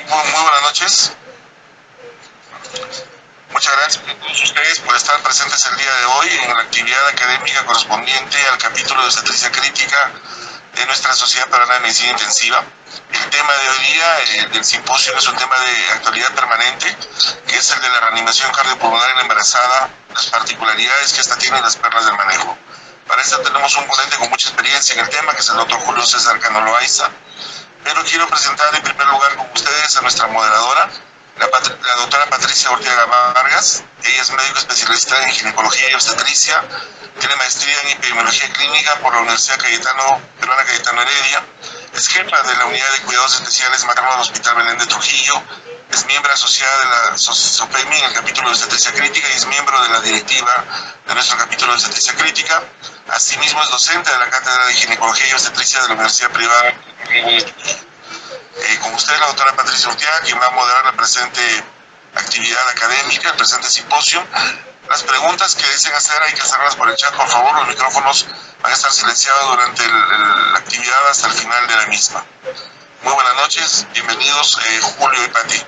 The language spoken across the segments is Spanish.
Muy buenas noches. Muchas gracias a todos ustedes por estar presentes el día de hoy en la actividad académica correspondiente al capítulo de obstetricia crítica de nuestra Sociedad Peruana de Medicina Intensiva. El tema de hoy día del simposio es un tema de actualidad permanente, que es el de la reanimación cardiopulmonar en la embarazada, las particularidades que esta tiene y las perlas del manejo. Para esto tenemos un ponente con mucha experiencia en el tema, que es el doctor Julio César Cano Loaiza. Pero quiero presentar en primer lugar con ustedes a nuestra moderadora, la doctora Patricia Ortega Vargas. Ella es médico especialista en ginecología y obstetricia, tiene maestría en epidemiología clínica por la Universidad Peruana Cayetano Heredia, es jefa de la unidad de cuidados especiales maternos del Hospital Belén de Trujillo, es miembro asociada de la SOPEMI en el capítulo de obstetricia crítica y es miembro de la directiva de nuestro capítulo de obstetricia crítica. Asimismo es docente de la Cátedra de Ginecología y Obstetricia de la Universidad Privada. Con usted, la doctora Patricia Ortega, quien va a moderar la presente actividad académica, el presente simposio. Las preguntas que deseen hacer hay que hacerlas por el chat, por favor. Los micrófonos van a estar silenciados durante la actividad hasta el final de la misma. Muy buenas noches, bienvenidos Julio y Pati.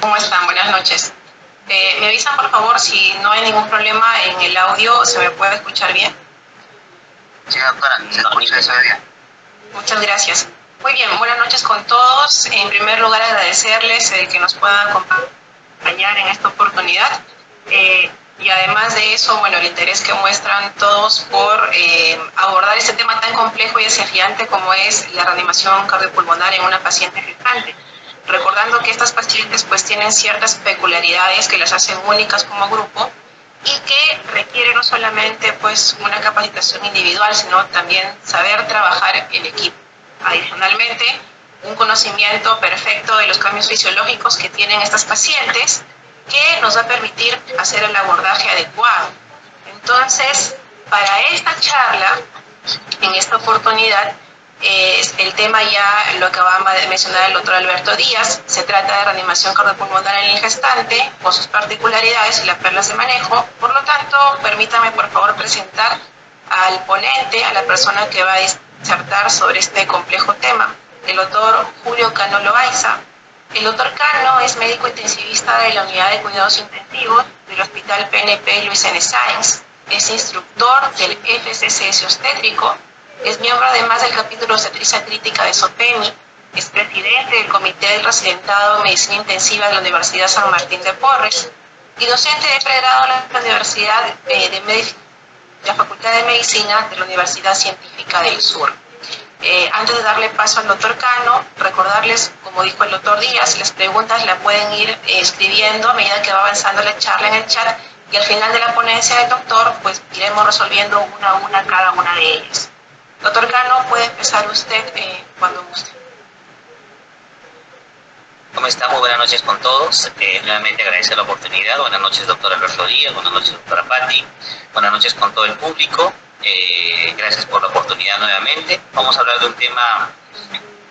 ¿Cómo están? Buenas noches. Me avisan, por favor, si no hay ningún problema en el audio, ¿se me puede escuchar bien? Sí, doctora, se escucha eso bien. Muchas gracias. Muy bien, buenas noches con todos. En primer lugar, agradecerles que nos puedan acompañar en esta oportunidad. Y además de eso, bueno, el interés que muestran todos por abordar este tema tan complejo y desafiante como es la reanimación cardiopulmonar en una paciente gestante. Recordando que estas pacientes pues tienen ciertas peculiaridades que las hacen únicas como grupo y que requieren no solamente pues una capacitación individual, sino también saber trabajar en equipo. Adicionalmente, un conocimiento perfecto de los cambios fisiológicos que tienen estas pacientes que nos va a permitir hacer el abordaje adecuado. Entonces, para esta charla, en esta oportunidad, el tema ya lo acababa de mencionar el doctor Alberto Díaz. Se trata de reanimación cardiopulmonar en el gestante, con sus particularidades y las perlas de manejo. Por lo tanto, permítame por favor presentar al ponente, a la persona que va a disertar sobre este complejo tema, el doctor Julio Cano Loaiza. El doctor Cano es médico intensivista de la unidad de cuidados intensivos del Hospital PNP Luis N. Sáenz, es instructor del FCCS obstétrico, es miembro además del capítulo de obstetricia crítica de SOPEMI, es presidente del Comité del Residentado de Medicina Intensiva de la Universidad San Martín de Porres y docente de pregrado en la Universidad de la Facultad de Medicina de la Universidad Científica del Sur. Antes de darle paso al doctor Cano, recordarles, como dijo el doctor Díaz, las preguntas las pueden ir escribiendo a medida que va avanzando la charla en el chat y al final de la ponencia del doctor, pues iremos resolviendo una a una cada una de ellas. Doctor Cano, puede empezar usted cuando guste. ¿Cómo está? Muy buenas noches con todos. Nuevamente agradecer la oportunidad. Buenas noches, doctor Alberto Díaz. Buenas noches, doctora Patti. Buenas noches con todo el público. Gracias por la oportunidad nuevamente. Vamos a hablar de un tema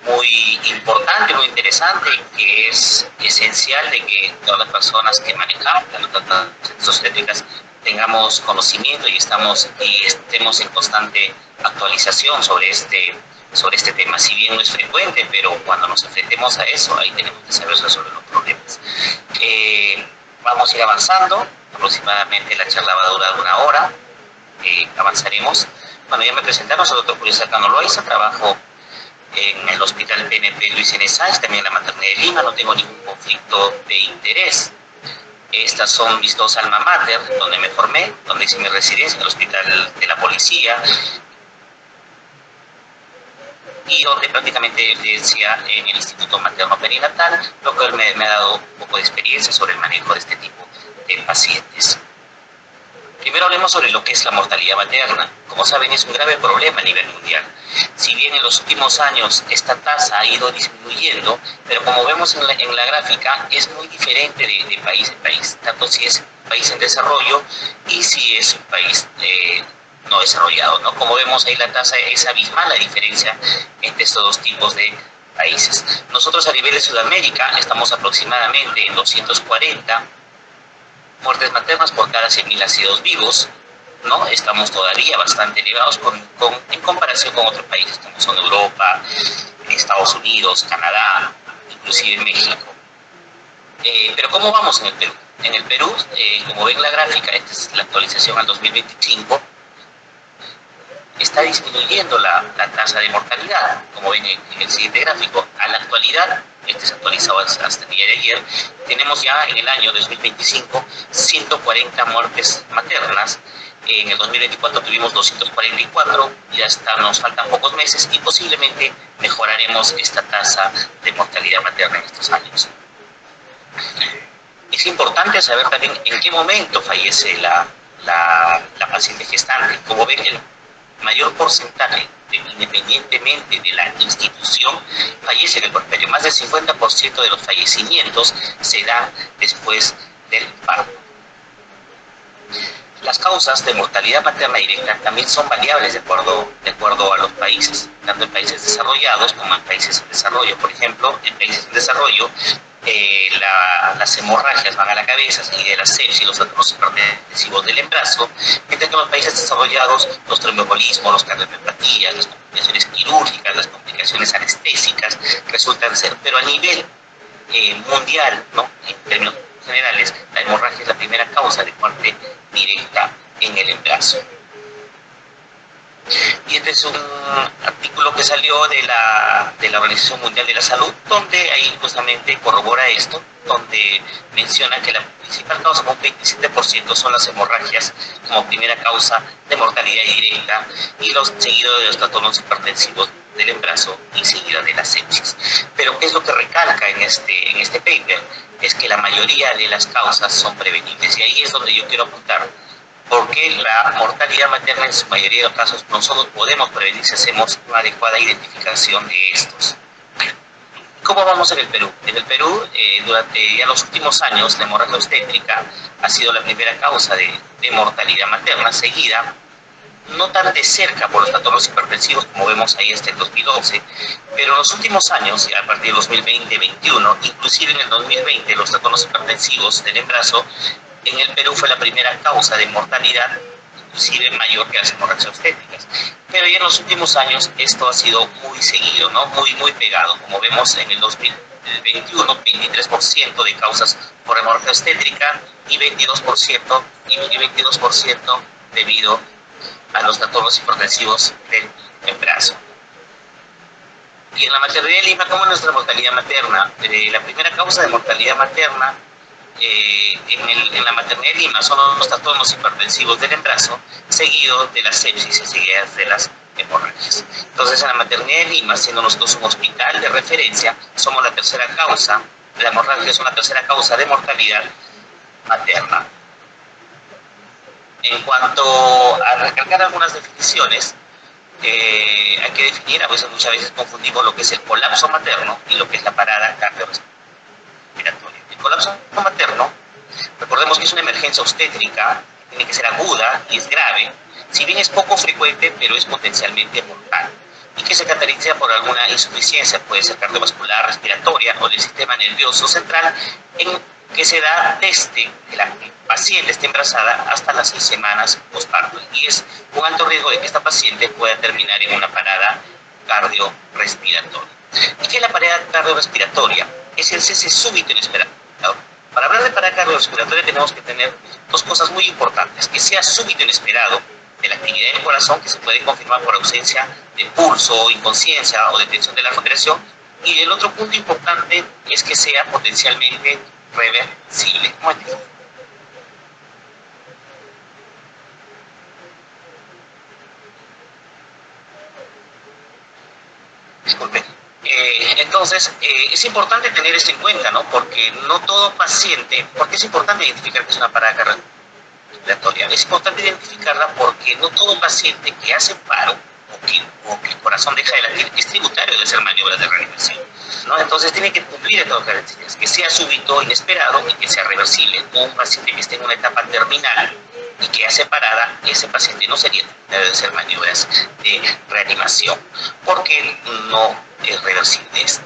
muy importante, muy interesante, que es esencial de que todas las personas que manejamos las obstétricas tengamos conocimiento y estemos en constante actualización sobre este tema. Si bien no es frecuente, pero cuando nos enfrentemos a eso, ahí tenemos que saber resolver los problemas. Vamos a ir avanzando. Aproximadamente la charla va a durar 1 hora. Avanzaremos. Bueno, ya me presentaron, soy el doctor Julio César Cano Loaiza, trabajo en el Hospital PNP Luis N. Sáenz, también en la Maternidad de Lima, no tengo ningún conflicto de interés. Estas son mis 2 alma mater, donde me formé, donde hice mi residencia en el Hospital de la Policía y donde prácticamente evidencia en el Instituto Materno Perinatal, lo que me ha dado un poco de experiencia sobre el manejo de este tipo de pacientes. Primero hablemos sobre lo que es la mortalidad materna. Como saben, es un grave problema a nivel mundial. Si bien en los últimos años esta tasa ha ido disminuyendo, pero como vemos en la gráfica, es muy diferente de país en país, tanto si es un país en desarrollo y si es un país no desarrollado, ¿no? Como vemos ahí la tasa es abismal, la diferencia entre estos 2 tipos de países. Nosotros a nivel de Sudamérica estamos aproximadamente en 240 muertes maternas por cada 100.000 nacidos vivos, ¿no? Estamos todavía bastante elevados en comparación con otros países como son Europa, Estados Unidos, Canadá, inclusive en México. Pero ¿cómo vamos en el Perú? En el Perú, como ven la gráfica, esta es la actualización al 2025, está disminuyendo la tasa de mortalidad, como ven en el siguiente gráfico. A la actualidad, este se actualizado hasta el día de ayer, tenemos ya en el año 2025 140 muertes maternas. En el 2024 tuvimos 244 y hasta nos faltan pocos meses y posiblemente mejoraremos esta tasa de mortalidad materna en estos años. Es importante saber también en qué momento fallece la paciente gestante. Como ven, el mayor porcentaje, independientemente de la institución, fallece en el puerperio. Más del 50% de los fallecimientos se dan después del parto. Las causas de mortalidad materna directa también son variables de acuerdo a los países, tanto en países desarrollados como en países en desarrollo. Por ejemplo, en países en desarrollo, las hemorragias van a la cabeza, y de la sepsis, los trastornos hipertensivos del embarazo, mientras que en los países desarrollados, los tromboembolismos, los cardiopatías, las complicaciones quirúrgicas, las complicaciones anestésicas resultan ser. Pero a nivel mundial, ¿no?, en términos generales, la hemorragia es la primera causa de muerte directa en el embarazo. Y este es un artículo que salió de la Organización Mundial de la Salud, donde ahí justamente corrobora esto, donde menciona que la principal causa, con un 27%, son las hemorragias como primera causa de mortalidad directa, y seguido de los trastornos hipertensivos del embarazo y seguida de la sepsis. Pero ¿qué es lo que recalca en este paper? Es que la mayoría de las causas son prevenibles, y ahí es donde yo quiero apuntar, porque la mortalidad materna en su mayoría de los casos nosotros podemos prevenir si hacemos una adecuada identificación de estos. ¿Cómo vamos en el Perú? En el Perú, durante ya los últimos años, la hemorragia obstétrica ha sido la primera causa de mortalidad materna, seguida no tan de cerca por los trastornos hipertensivos como vemos ahí hasta el 2012, pero en los últimos años, a partir del 2020-21, inclusive en el 2020, los trastornos hipertensivos del embarazo en el Perú fue la primera causa de mortalidad, inclusive mayor que las hemorragias obstétricas. Pero ya en los últimos años esto ha sido muy seguido, ¿no? Muy pegado. Como vemos en el 2021, 23% de causas por hemorragia obstétrica y 22% debido a los trastornos hipertensivos del embarazo. Y en la maternidad de Lima, ¿cómo es nuestra mortalidad materna? La primera causa de mortalidad materna en la maternidad de Lima son los trastornos hipertensivos del embarazo, seguido de las sepsis y seguidas de las hemorragias. Entonces, en la maternidad de Lima, siendo nosotros un hospital de referencia, somos la tercera causa, la hemorragia es una tercera causa de mortalidad materna. En cuanto a recalcar algunas definiciones, hay que definir, a veces, muchas veces confundimos lo que es el colapso materno y lo que es la parada cardiorrespiratoria. El colapso materno, recordemos que es una emergencia obstétrica, tiene que ser aguda y es grave, si bien es poco frecuente, pero es potencialmente mortal, y que se caracteriza por alguna insuficiencia, puede ser cardiovascular, respiratoria o del sistema nervioso central, en que se da desde que la paciente esté embarazada hasta las 6 semanas postparto, y es un alto riesgo de que esta paciente pueda terminar en una parada cardiorrespiratoria. ¿Y qué es la parada cardiorrespiratoria? Es el cese súbito inesperado. Para hablar de parada cardiorrespiratoria tenemos que tener dos cosas muy importantes: que sea súbito inesperado de la actividad del corazón, que se puede confirmar por ausencia de pulso, inconsciencia o detención de la respiración, y el otro punto importante es que sea potencialmente reversible. Disculpen. Entonces, es importante tener esto en cuenta, ¿no? Porque no todo paciente, porque es importante identificar que es una parada cardiorrespiratoria. Es importante identificarla porque no todo paciente que hace paro o que el corazón deja de latir es tributario de hacer maniobras de reanimación, ¿no? Entonces tiene que cumplir estas dos características: que sea súbito, inesperado, y que sea reversible. Un paciente que esté en una etapa terminal y que hace parada, ese paciente no sería tributario de hacer maniobras de reanimación, porque no es reversible esto.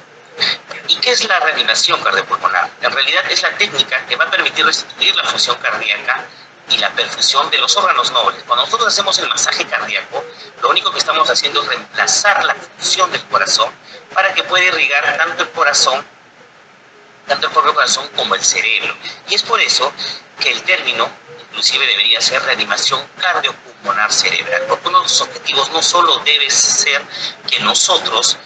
¿Y qué es la reanimación cardiopulmonar? En realidad es la técnica que va a permitir restituir la función cardíaca y la perfusión de los órganos nobles. Cuando nosotros hacemos el masaje cardíaco, lo único que estamos haciendo es reemplazar la función del corazón para que pueda irrigar tanto el corazón tanto el propio corazón como el cerebro. Y es por eso que el término inclusive debería ser reanimación cardiopulmonar cerebral, porque uno de los objetivos no solo debe ser que nosotros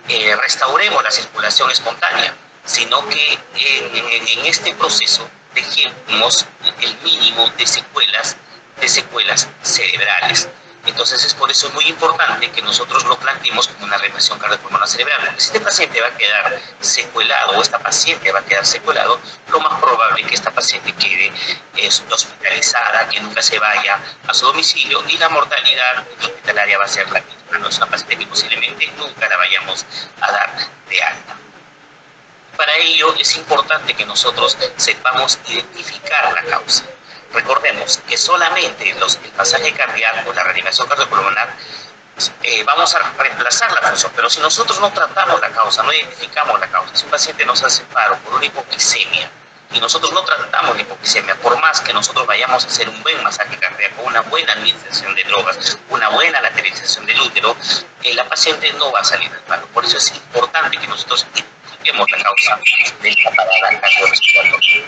restauremos la circulación espontánea, sino que en este proceso dejemos el mínimo de secuelas cerebrales. Entonces es por eso muy importante que nosotros lo planteemos como una reanimación cardiopulmonar cerebral, porque si este paciente va a quedar secuelado o esta paciente va a quedar secuelado, lo más probable es que esta paciente quede hospitalizada, que nunca se vaya a su domicilio, y la mortalidad hospitalaria va a ser la misma, ¿no? Es una paciente que posiblemente nunca la vayamos a dar de alta. Para ello es importante que nosotros sepamos identificar la causa. Recordemos que solamente el pasaje cardíaco, la reanimación cardiopulmonar, vamos a reemplazar la función, pero si nosotros no tratamos la causa, no identificamos la causa, si un paciente nos hace paro por una hipoglicemia y nosotros no tratamos la hipoglicemia, por más que nosotros vayamos a hacer un buen masaje cardíaco, una buena administración de drogas, una buena lateralización del útero, la paciente no va a salir del paro. Por eso es importante que nosotros identifiquemos la causa de esta parada cardiorrespiratoria.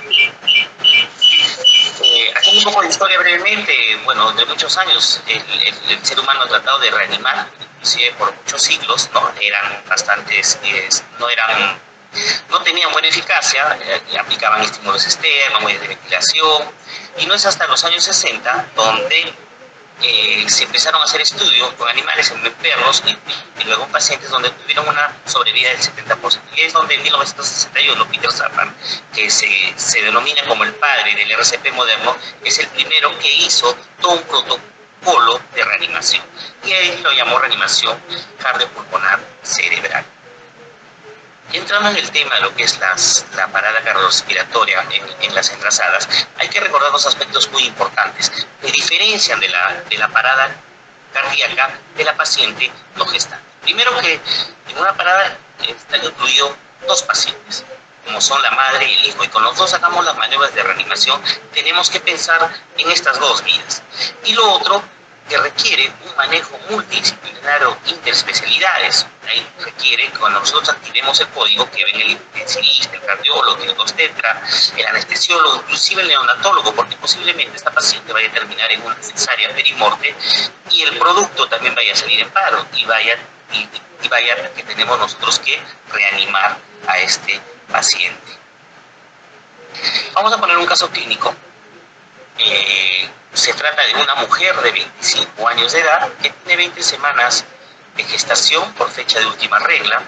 Haciendo un poco de historia brevemente, bueno, de muchos años el ser humano ha tratado de reanimar, inclusive por muchos siglos, ¿no? Eran bastantes, no tenían buena eficacia, aplicaban estímulos externos, medios de ventilación, y no es hasta los años 60 donde se empezaron a hacer estudios con animales en perros y luego en pacientes donde tuvieron una sobrevida del 70%. Y es donde en 1961 Peter Sapan, que se denomina como el padre del RCP moderno, es el primero que hizo todo un protocolo de reanimación. Y ahí lo llamó reanimación cardiopulmonar cerebral. Entrando en el tema de lo que es la parada cardiorrespiratoria en las embarazadas, hay que recordar dos aspectos muy importantes que diferencian de la parada cardíaca de la paciente no gestante. Primero, que en una parada están incluidos dos pacientes, como son la madre y el hijo, y con los dos hagamos las maniobras de reanimación, tenemos que pensar en estas dos vías. Y lo otro, que requiere un manejo multidisciplinario interespecialidades. Ahí requiere que cuando nosotros activemos el código, que venga el intensivista, el cardiólogo, el obstetra, el anestesiólogo, inclusive el neonatólogo, porque posiblemente esta paciente vaya a terminar en una cesárea perimorte y el producto también vaya a salir en paro y vaya que tenemos nosotros que reanimar a este paciente. Vamos a poner un caso clínico. Se trata de una mujer de 25 años de edad que tiene 20 semanas de gestación por fecha de última regla.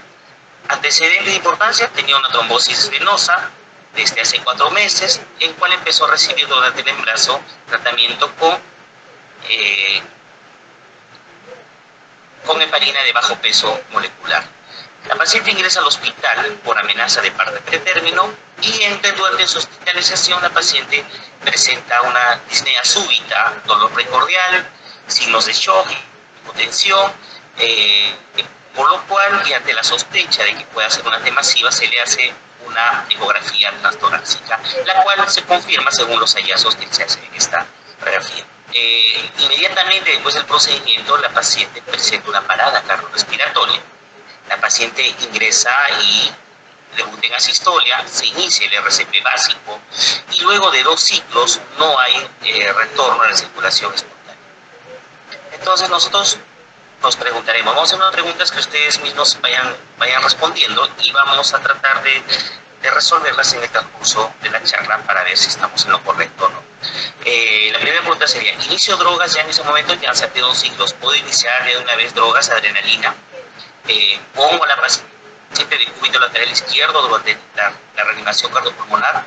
Antecedente de importancia: tenía una trombosis venosa desde hace 4 meses, en cual empezó a recibir durante el embarazo tratamiento con heparina de bajo peso molecular. La paciente ingresa al hospital por amenaza de parto pretérmino y durante su hospitalización la paciente presenta una disnea súbita, dolor precordial, signos de shock, hipotensión, por lo cual, y ante la sospecha de que pueda ser una T masiva, se le hace una ecografía transtorácica, la cual se confirma según los hallazgos que se hacen en esta radiografía. Inmediatamente después del procedimiento, la paciente presenta una parada cardiorrespiratoria. La paciente ingresa y debuta en asistolia, se inicia el RCP básico y luego de 2 ciclos no hay retorno a la circulación espontánea. Entonces nosotros nos preguntaremos, vamos a hacer unas preguntas que ustedes mismos vayan respondiendo y vamos a tratar de resolverlas en el transcurso de la charla para ver si estamos en lo correcto o no. La primera pregunta sería: ¿inicio drogas ya en ese momento? Ya han salido 2 ciclos, ¿puedo iniciar de una vez drogas, adrenalina? Pongo a la paciente de cúbito lateral izquierdo durante la reanimación cardiopulmonar,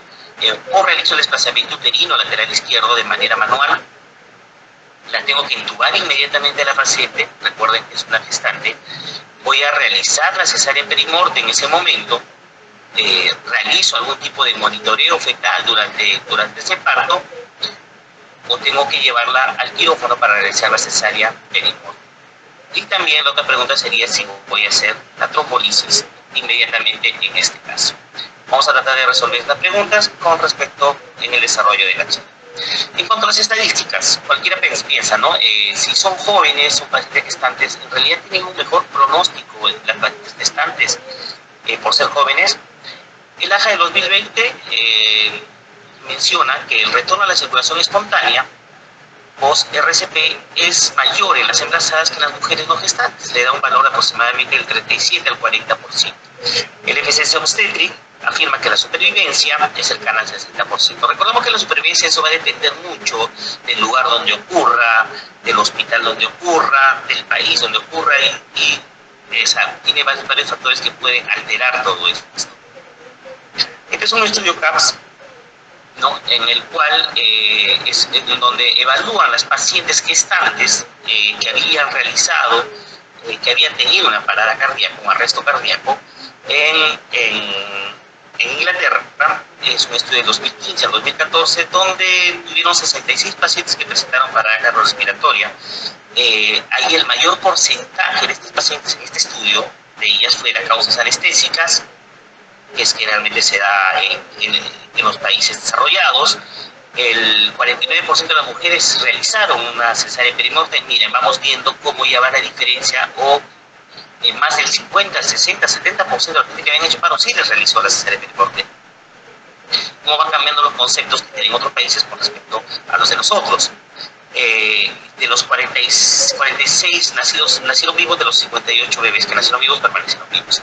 o realizo el desplazamiento uterino lateral izquierdo de manera manual. La tengo que intubar inmediatamente a la paciente, recuerden que es una gestante. Voy a realizar la cesárea perimorte en ese momento, realizo algún tipo de monitoreo fetal durante ese parto, o tengo que llevarla al quirófano para realizar la cesárea perimorte. Y también la otra pregunta sería si voy a hacer la trombolisis inmediatamente en este caso. Vamos a tratar de resolver estas preguntas con respecto en el desarrollo de la charla. En cuanto a las estadísticas, cualquiera piensa, ¿no? Si son jóvenes, son pacientes gestantes, en realidad tienen un mejor pronóstico las pacientes gestantes por ser jóvenes. El AJA de 2020 menciona que el retorno a la circulación espontánea post-RCP es mayor en las embarazadas que en las mujeres no gestantes, le da un valor aproximadamente del 37 al 40%. El FCC obstétric afirma que la supervivencia es cercana al 60%. Recordemos que la supervivencia eso va a depender mucho del lugar donde ocurra, del hospital donde ocurra, del país donde ocurra y tiene varios factores que pueden alterar todo esto. Este es un estudio CAPS, ¿no?, en el cual en donde evalúan las pacientes gestantes que habían realizado, que habían tenido una parada cardíaca, un arresto cardíaco, en Inglaterra. Es un estudio del 2015 al 2014, donde tuvieron 66 pacientes que presentaron parada cardiorrespiratoria. Ahí el mayor porcentaje de estos pacientes en este estudio, de ellas fueron causas anestésicas, que es que realmente se da en los países desarrollados. El 49% de las mujeres realizaron una cesárea perimorte. Miren, vamos viendo cómo ya va la diferencia, o más del 50, 60, 70% de la gente que habían hecho paro sí les realizó la cesárea perimorte. Cómo van cambiando los conceptos que tienen otros países con respecto a los de nosotros. De los 46 nacieron vivos, de los 58 bebés que nacieron vivos permanecieron vivos.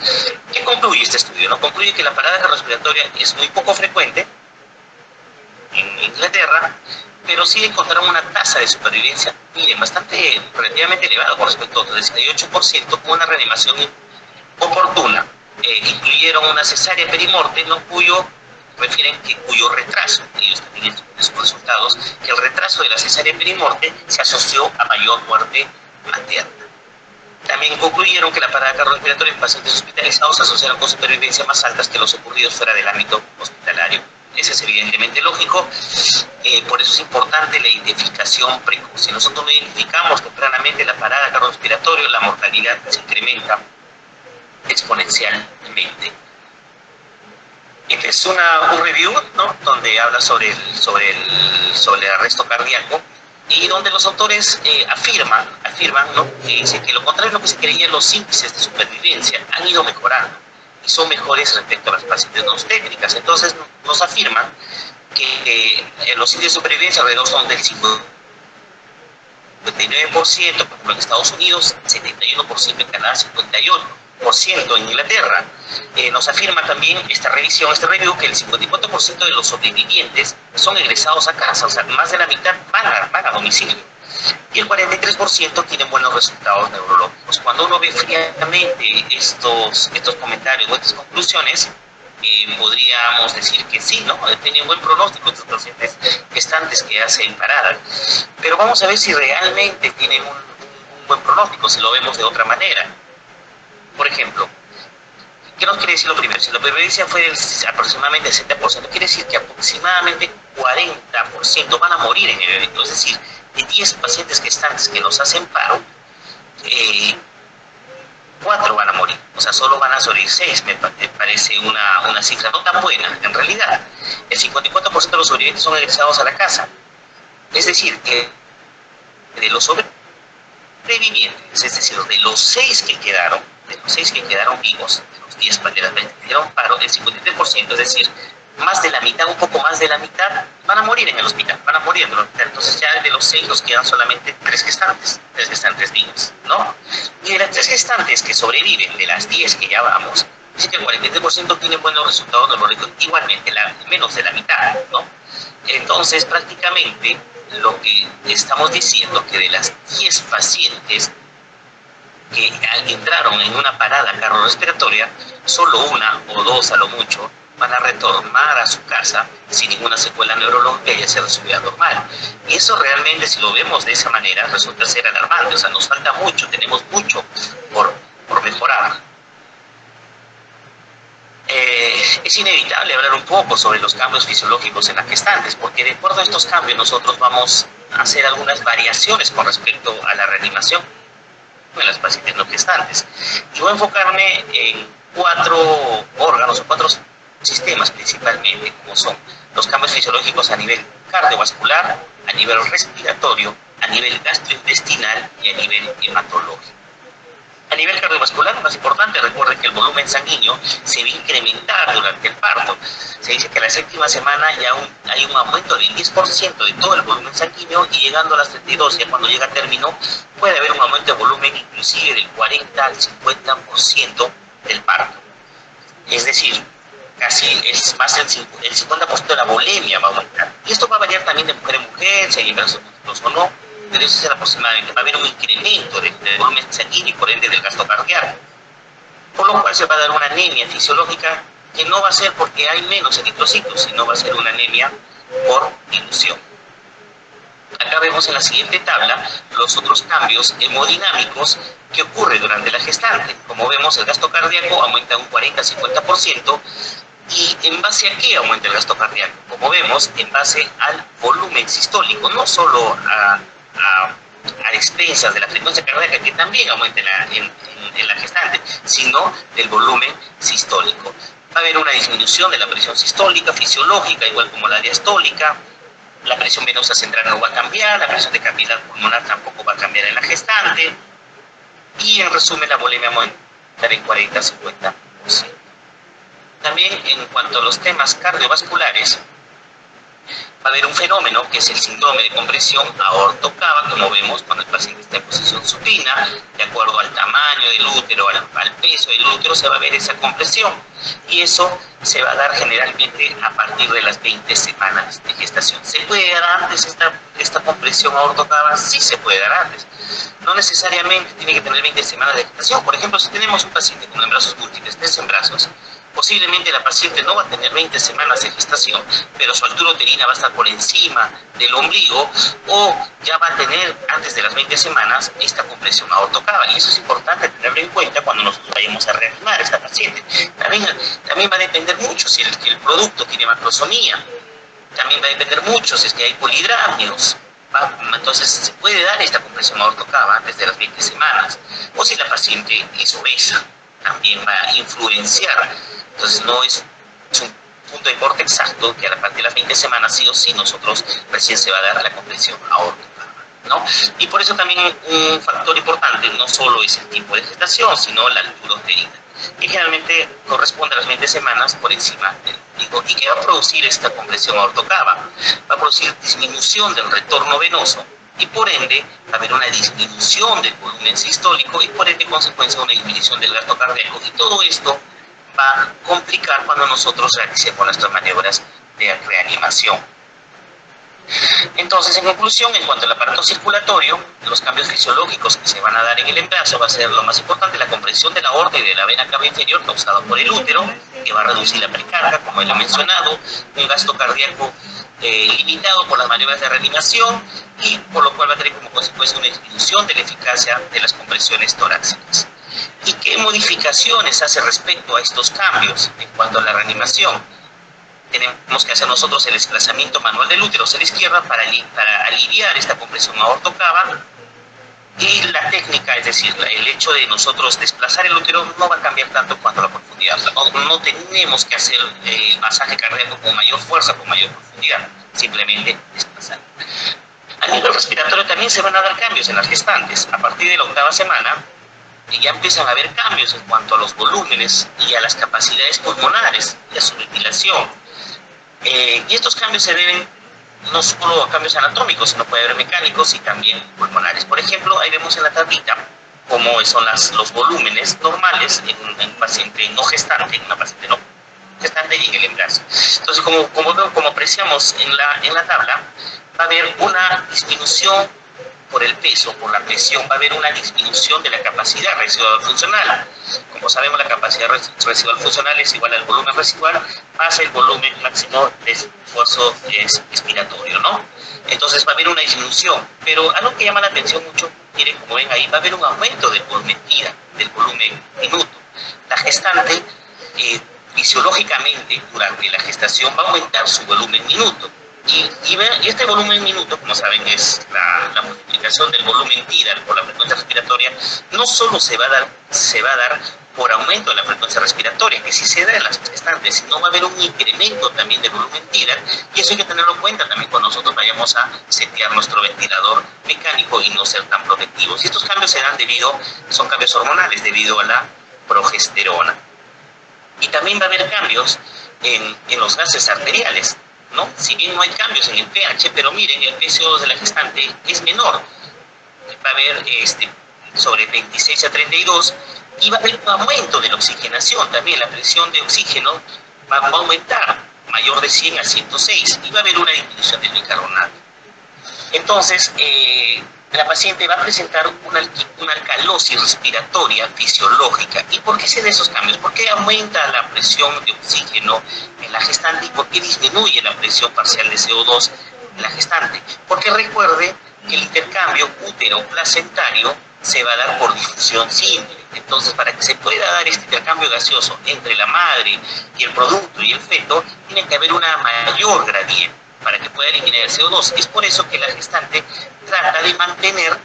¿Qué concluye este estudio? ¿No? Concluye que la parada cardiorrespiratoria es muy poco frecuente en Inglaterra, pero sí encontraron una tasa de supervivencia, miren, relativamente elevada con respecto a otros, del 68%, con una reanimación oportuna. Incluyeron una cesárea perimorte, ¿no?, cuyo retraso, ellos también en sus resultados, que el retraso de la cesárea perimorte se asoció a mayor muerte materna. También concluyeron que la parada cardiorrespiratoria en pacientes hospitalizados se asociaron con supervivencia más altas que los ocurridos fuera del ámbito hospitalario. Eso es evidentemente lógico, por eso es importante la identificación precoz. Si nosotros no identificamos tempranamente la parada cardiorrespiratoria, la mortalidad se incrementa exponencialmente. Este es un review, ¿no?, donde habla sobre el arresto cardíaco, y donde los autores afirman, ¿no?, que dice que lo contrario de lo que se creía, los índices de supervivencia han ido mejorando y son mejores respecto a las pacientes no obstétricas. Entonces nos afirman que los índices de supervivencia alrededor son del 59%, por ejemplo en Estados Unidos, 71% en Canadá, 58% en Inglaterra. Nos afirma también este review, que el 54% de los sobrevivientes son egresados a casa, o sea, más de la mitad van a domicilio, y el 43% tienen buenos resultados neurológicos. Cuando uno ve fríamente estos comentarios o estas conclusiones, podríamos decir que sí, ¿no?, tienen buen pronóstico estos pacientes gestantes que hacen parada. Pero vamos a ver si realmente tienen un buen pronóstico, si lo vemos de otra manera. Por ejemplo, ¿qué nos quiere decir lo primero? Si la supervivencia fue del aproximadamente 60%, quiere decir que aproximadamente 40% van a morir en el evento. Es decir, de 10 pacientes gestantes que nos hacen paro, 4 van a morir. O sea, solo van a sobrevivir 6. Me parece una cifra no tan buena. En realidad, el 54% de los sobrevivientes son egresados a la casa. Es decir, que de los sobrevivientes, es decir, de los 6 que quedaron vivos, de los 10 de las 20 que dieron paro, el 53%, es decir, más de la mitad, un poco más de la mitad, van a morir en el hospital, Entonces ya de los 6 nos quedan solamente 3 gestantes vivos, ¿no? Y de las 3 gestantes que sobreviven, de las 10 que ya vamos, dice que el 43% tienen buenos resultados neurológicos, igualmente menos de la mitad, ¿no? Entonces prácticamente lo que estamos diciendo, que de las 10 pacientes que entraron en una parada cardiorrespiratoria, solo 1 o 2 a lo mucho van a retornar a su casa sin ninguna secuela neurológica y hacer su vida normal. Y eso realmente, si lo vemos de esa manera, resulta ser alarmante. O sea, nos falta mucho, tenemos mucho por mejorar. Es inevitable hablar un poco sobre los cambios fisiológicos en las gestantes, porque de acuerdo a estos cambios nosotros vamos a hacer algunas variaciones con respecto a la reanimación en las pacientes no gestantes. Y voy a enfocarme en 4 órganos o 4 sistemas principalmente, como son los cambios fisiológicos a nivel cardiovascular, a nivel respiratorio, a nivel gastrointestinal y a nivel hematológico. A A nivel cardiovascular, lo más importante, recuerden que el volumen sanguíneo se va a incrementar durante el parto. Se dice que en la séptima semana ya hay un aumento del 10% de todo el volumen sanguíneo, y llegando a las 32, ya cuando llega a término, puede haber un aumento de volumen inclusive del 40 al 50% del parto. Es decir, casi es más del 50% de la volemia va a aumentar. Y esto va a variar también de mujer en mujer, si hay embarazos múltiples o no, pero eso será aproximadamente. Va a haber un incremento del volumen sanguíneo y por ende del gasto cardíaco. Por lo cual se va a dar una anemia fisiológica que no va a ser porque hay menos eritrocitos, sino va a ser una anemia por dilución. Acá vemos en la siguiente tabla los otros cambios hemodinámicos que ocurren durante la gestante. Como vemos, el gasto cardíaco aumenta un 40-50%. ¿Y en base a qué aumenta el gasto cardíaco? Como vemos, en base al volumen sistólico, no solo a expensas de la frecuencia cardíaca, que también aumenta en la gestante, sino del volumen sistólico. Va a haber una disminución de la presión sistólica fisiológica, igual como la diastólica. La presión venosa central no va a cambiar, la presión de capilar pulmonar tampoco va a cambiar en la gestante, y en resumen la volemia va a aumentar en 40-50%. También en cuanto a los temas cardiovasculares, va a haber un fenómeno que es el síndrome de compresión aorto-cava, como vemos cuando el paciente está en posición supina. De acuerdo al tamaño del útero, al peso del útero, se va a ver esa compresión, y eso se va a dar generalmente a partir de las 20 semanas de gestación. ¿Se puede dar antes esta compresión aorto-cava? Sí, se puede dar antes. No necesariamente tiene que tener 20 semanas de gestación. Por ejemplo, si tenemos un paciente con embarazos múltiples, 3 embarazos, posiblemente la paciente no va a tener 20 semanas de gestación, pero su altura uterina va a estar por encima del ombligo, o ya va a tener antes de las 20 semanas esta compresión aorto-cava. Y eso es importante tenerlo en cuenta cuando nosotros vayamos a reanimar a esta paciente. También va a depender mucho si el producto tiene macrosomía. También va a depender mucho si es que hay polidrámeos. Entonces se puede dar esta compresión aorto-cava antes de las 20 semanas. O si la paciente es obesa, también va a influenciar. Entonces no es un punto de corte exacto que a partir de las 20 semanas sí o sí nosotros recién se va a dar la compresión aorto-cava, ¿no? Y por eso también un factor importante no solo es el tiempo de gestación, sino la altura uterina, que generalmente corresponde a las 20 semanas por encima del ombligo, y que va a producir esta compresión aorto-cava. Va a producir disminución del retorno venoso, y por ende va a haber una disminución del volumen sistólico, y por ende consecuencia una disminución del gasto cardíaco, y todo esto va a complicar cuando nosotros realicemos nuestras maniobras de reanimación. Entonces, en conclusión, en cuanto al aparato circulatorio, los cambios fisiológicos que se van a dar en el embarazo va a ser lo más importante: la compresión de la aorta y de la vena cava inferior causada por el útero, que va a reducir la precarga, como él ha mencionado, un gasto cardíaco limitado por las maniobras de reanimación, y por lo cual va a tener como consecuencia una disminución de la eficacia de las compresiones torácicas. ¿Y qué modificaciones hace respecto a estos cambios en cuanto a la reanimación? Tenemos que hacer nosotros el desplazamiento manual del útero hacia la izquierda para aliviar esta compresión aorto-cava, y la técnica, es decir, el hecho de nosotros desplazar el útero no va a cambiar tanto cuanto la profundidad. No tenemos que hacer masaje cardíaco con mayor fuerza, con mayor profundidad, simplemente desplazar. A nivel respiratorio también se van a dar cambios en las gestantes. A partir de la 8ª semana ya empiezan a haber cambios en cuanto a los volúmenes y a las capacidades pulmonares y a su ventilación. Y estos cambios se deben no solo a cambios anatómicos, sino puede haber mecánicos y también pulmonares. Por ejemplo, ahí vemos en la tablita cómo son los volúmenes normales en un paciente no gestante, en una paciente no gestante y en el embarazo. Entonces, como apreciamos en la tabla, va a haber una disminución por el peso, por la presión, va a haber una disminución de la capacidad residual funcional. Como sabemos, la capacidad residual funcional es igual al volumen residual más el volumen máximo de esfuerzo expiratorio, ¿no? Entonces va a haber una disminución, pero algo que llama la atención mucho, miren, como ven ahí, va a haber un aumento del volumen tira, del volumen minuto. La gestante, fisiológicamente, durante la gestación va a aumentar su volumen minuto. Y este volumen minuto, como saben, es la multiplicación del volumen tira por la frecuencia respiratoria. No solo se va a dar por aumento de la frecuencia respiratoria, que si se da en las gestantes, no va a haber un incremento también del volumen TIRA, y eso hay que tenerlo en cuenta también cuando nosotros vayamos a setear nuestro ventilador mecánico y no ser tan protectivos. Y estos cambios se dan son cambios hormonales debido a la progesterona. Y también va a haber cambios en los gases arteriales, ¿no? Si bien no hay cambios en el pH, pero miren, el PCO2 de la gestante es menor. Va a haber sobre 26 a 32, y va a haber un aumento de la oxigenación también. La presión de oxígeno va a aumentar, mayor de 100 a 106, y va a haber una disminución del bicarbonato. Entonces, la paciente va a presentar una alcalosis respiratoria fisiológica. ¿Y por qué se da esos cambios? ¿Por qué aumenta la presión de oxígeno en la gestante y por qué disminuye la presión parcial de CO2 en la gestante? Porque recuerde que el intercambio útero-placentario se va a dar por difusión simple. Entonces, para que se pueda dar este intercambio gaseoso entre la madre y el producto y el feto, tiene que haber una mayor gradiente para que pueda eliminar el CO2. Es por eso que la gestante trata de mantener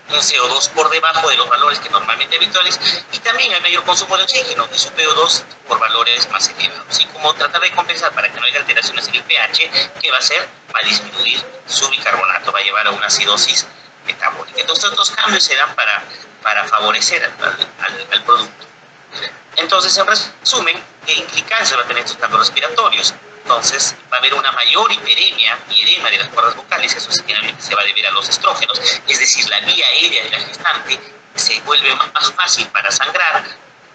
un CO2 por debajo de los valores que normalmente habituales, y también hay mayor consumo de oxígeno y su PO2 por valores más elevados. Y como tratar de compensar para que no haya alteraciones en el pH, ¿qué va a hacer? Va a disminuir su bicarbonato, va a llevar a una acidosis metabólica. Entonces, estos cambios se dan para favorecer al producto. Entonces, en resumen, el cáncer va a tener estos cambios respiratorios. Entonces, va a haber una mayor hiperemia y edema de las cuerdas vocales. Eso generalmente se va a deber a los estrógenos, es decir, la vía aérea de la gestante se vuelve más fácil para sangrar,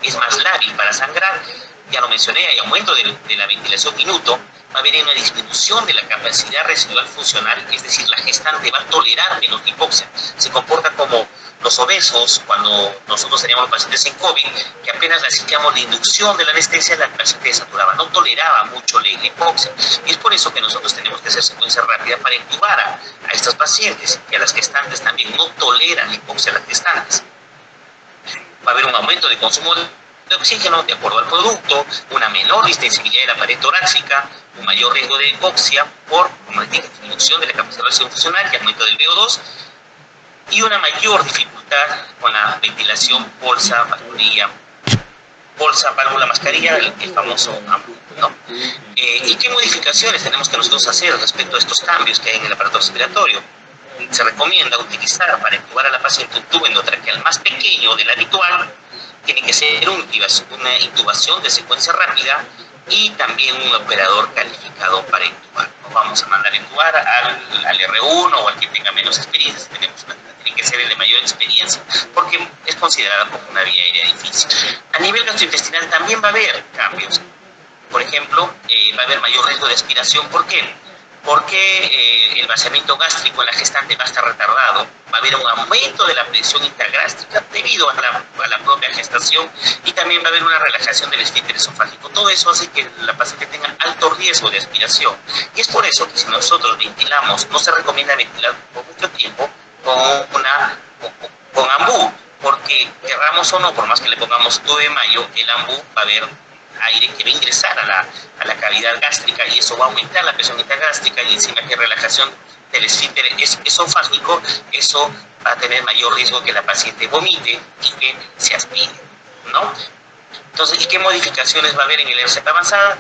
es más lábil para sangrar. Ya lo mencioné, hay aumento de la ventilación minuto. Va a haber una disminución de la capacidad residual funcional, es decir, la gestante va a tolerar menos hipoxia. Se comporta como los obesos, cuando nosotros teníamos pacientes en COVID, que apenas le hacíamos la inducción de la anestesia, la paciente saturaba, no toleraba mucho la hipoxia. Y es por eso que nosotros tenemos que hacer secuencia rápida para intubar a estas pacientes, que a las gestantes también no toleran la hipoxia a las gestantes. Va a haber un aumento de consumo de oxígeno de acuerdo al producto, una menor distensibilidad de la pared torácica, un mayor riesgo de hipoxia por, como les dije, disminución de la capacidad funcional y aumento del VO2, y una mayor dificultad con la ventilación válvula mascarilla, el famoso AMBU, ¿no? ¿Y qué modificaciones tenemos que nosotros hacer respecto a estos cambios que hay en el aparato respiratorio? Se recomienda utilizar para intubar a la paciente un tubo endotraqueal más pequeño del habitual. Tiene que ser una intubación de secuencia rápida y también un operador calificado para intubar. No vamos a mandar a intubar al R1 o al que tenga menos experiencia. Tiene que ser el de mayor experiencia porque es considerado como una vía aérea difícil. A nivel gastrointestinal también va a haber cambios. Por ejemplo, va a haber mayor riesgo de aspiración. ¿Por qué? Porque el vaciamiento gástrico en la gestante va a estar retardado, va a haber un aumento de la presión intragástrica debido a la propia gestación, y también va a haber una relajación del esfínter esofágico. Todo eso hace que la paciente tenga alto riesgo de aspiración, y es por eso que si nosotros ventilamos, no se recomienda ventilar por mucho tiempo con AMBU, porque querramos o no, por más que le pongamos tubo de mayo, el AMBU va a haber aire que va a ingresar a la cavidad gástrica, y eso va a aumentar la presión intragástrica, y encima que relajación del esfínter esofágico, eso va a tener mayor riesgo que la paciente vomite y que se aspire, ¿no? Entonces, ¿y qué modificaciones va a haber en el RCP avanzada?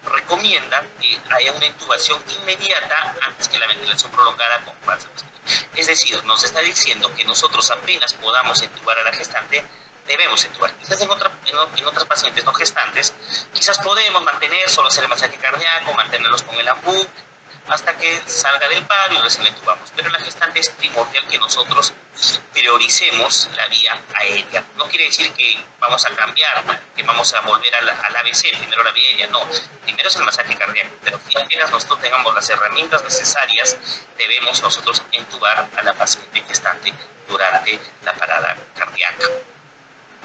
Recomienda que haya una intubación inmediata antes que la ventilación prolongada con falsa mascarilla. Es decir, nos está diciendo que nosotros apenas podamos intubar a la gestante, debemos intubar. Quizás en otras pacientes no gestantes, quizás podemos mantener, solo hacer el masaje cardíaco, mantenerlos con el AMBU hasta que salga del paro y recién la intubamos. Pero en la gestante es primordial que nosotros prioricemos la vía aérea. No quiere decir que vamos a cambiar, que vamos a volver al ABC, primero la vía aérea, no. Primero es el masaje cardíaco, pero si apenas nosotros tengamos las herramientas necesarias, debemos nosotros intubar a la paciente gestante durante la parada cardíaca.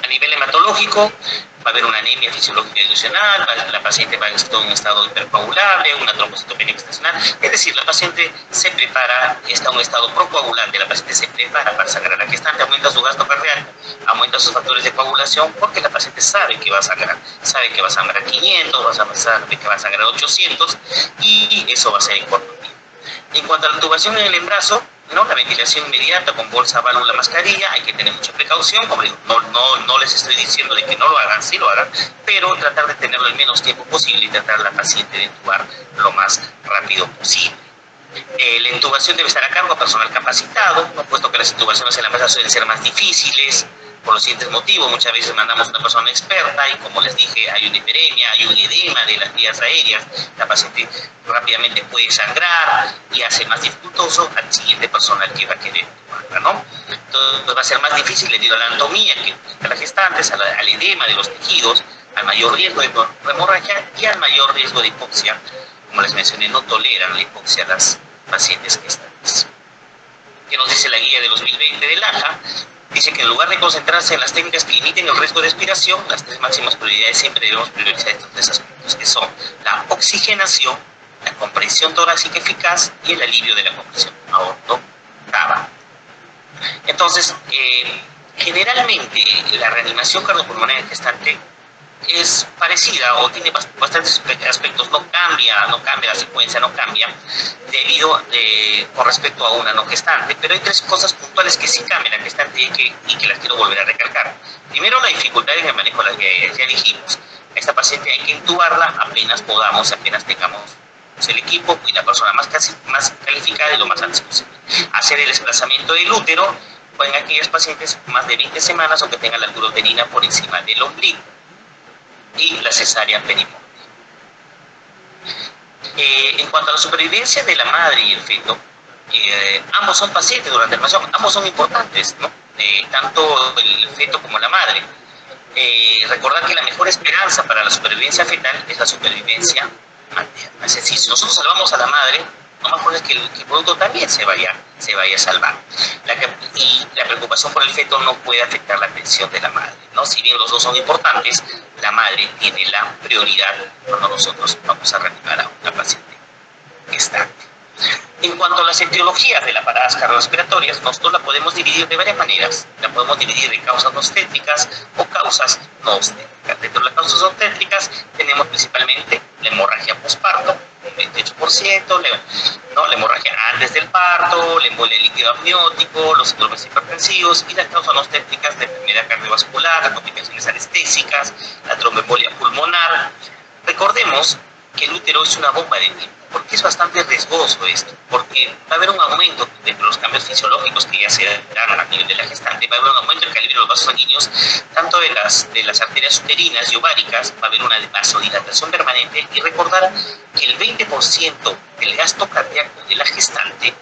A nivel hematológico, va a haber una anemia fisiológica adicional, la paciente va a estar en un estado hipercoagulable, una trombocitopenia gestacional, es decir, la paciente se prepara, está en un estado procoagulante, la paciente se prepara para sangrar. La gestante aumenta su gasto cardíaco, aumenta sus factores de coagulación, porque la paciente sabe que va a sangrar 500, sabe que va a sangrar 800, y eso va a ser importante. En cuanto a la intubación en el embarazo, ¿no? La ventilación inmediata con bolsa, válvula, mascarilla, hay que tener mucha precaución, como digo, no les estoy diciendo de que no lo hagan, sí lo hagan, pero tratar de tenerlo el menos tiempo posible y tratar a la paciente de intubar lo más rápido posible. La intubación debe estar a cargo de personal capacitado, ¿no? Puesto que las intubaciones en la mesa suelen ser más difíciles, por los siguientes motivos. Muchas veces mandamos a una persona experta y, como les dije, hay una hiperemia, hay un edema de las vías aéreas, la paciente rápidamente puede sangrar y hace más dificultoso al siguiente personal que va a querer intubarla, ¿no? Entonces va a ser más difícil debido a la anatomía que a las gestantes, al edema de los tejidos, al mayor riesgo de hemorragia y al mayor riesgo de hipoxia. Como les mencioné, no toleran la hipoxia las pacientes gestantes. ¿Qué nos dice la guía de 2020 del AJA? Dice que en lugar de concentrarse en las técnicas que limiten el riesgo de expiración, las tres máximas prioridades siempre debemos priorizar estos tres aspectos, que son la oxigenación, la compresión torácica eficaz y el alivio de la compresión aorto-cava. entonces, generalmente la reanimación cardiopulmonar en gestante es parecida o tiene bastantes aspectos, no cambia la secuencia, no cambia con respecto a una no gestante, pero hay tres cosas puntuales que sí cambian la gestante y que las quiero volver a recalcar. Primero, la dificultad en el manejo de las vías, ya dijimos, a esta paciente hay que intubarla apenas podamos, apenas tengamos el equipo y la persona más calificada y lo más antes posible. Hacer el desplazamiento del útero en aquellas pacientes más de 20 semanas o que tengan la altura uterina por encima del ombligo, y la cesárea perimordial. En cuanto a la supervivencia de la madre y el feto, ambos son pacientes durante la gestación, ambos son importantes, ¿no? Tanto el feto como la madre. Recordar que la mejor esperanza para la supervivencia fetal es la supervivencia materna. Es decir, si nosotros salvamos a la madre, lo más probable es que el producto también se vaya a salvar. Y la preocupación por el feto no puede afectar la atención de la madre, ¿no? Si bien los dos son importantes, la madre tiene la prioridad cuando nosotros vamos a reanimar a una paciente gestante. En cuanto a las etiologías de las paradas cardiorrespiratorias, nosotros la podemos dividir de varias maneras. La podemos dividir en causas no obstétricas o causas no obstétricas. Dentro de las causas obstétricas tenemos principalmente la hemorragia posparto, un 28%, la hemorragia antes del parto, la embolia líquido amniótico, los síndromes hipertensivos y las causas no obstétricas de enfermedad cardiovascular, las complicaciones anestésicas, la tromboembolia pulmonar. Recordemos que el útero es una bomba de tiempo. ¿Por qué es bastante riesgoso esto? Porque va a haber un aumento de los cambios fisiológicos que ya se dan a nivel de la gestante, va a haber un aumento del calibre de los vasos sanguíneos, tanto de las arterias uterinas y ováricas, va a haber una vasodilatación permanente, y recordar que el 20% del gasto cardíaco de la gestante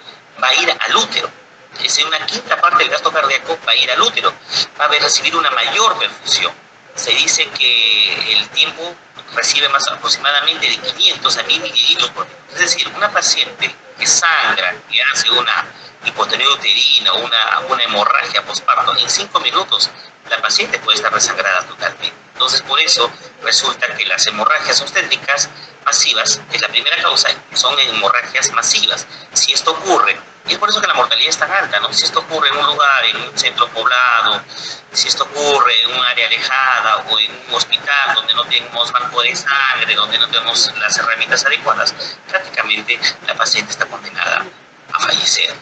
va a ir al útero. Es decir, una quinta parte del gasto cardíaco va a ir al útero, va a recibir una mayor perfusión. Se dice que el tiempo recibe más aproximadamente de 500 a 1000 mililitros por minuto. Es decir, una paciente que sangra, que hace una hipotonía uterina o una hemorragia postparto, en 5 minutos la paciente puede estar resangrada totalmente. Entonces, por eso resulta que las hemorragias obstétricas masivas es la primera causa, son hemorragias masivas. Si esto ocurre, y es por eso que la mortalidad es tan alta, ¿no? Si esto ocurre en un lugar, en un centro poblado, si esto ocurre en un área alejada o en un hospital donde no tenemos banco de sangre, donde no tenemos las herramientas adecuadas, prácticamente la paciente está condenada a fallecer.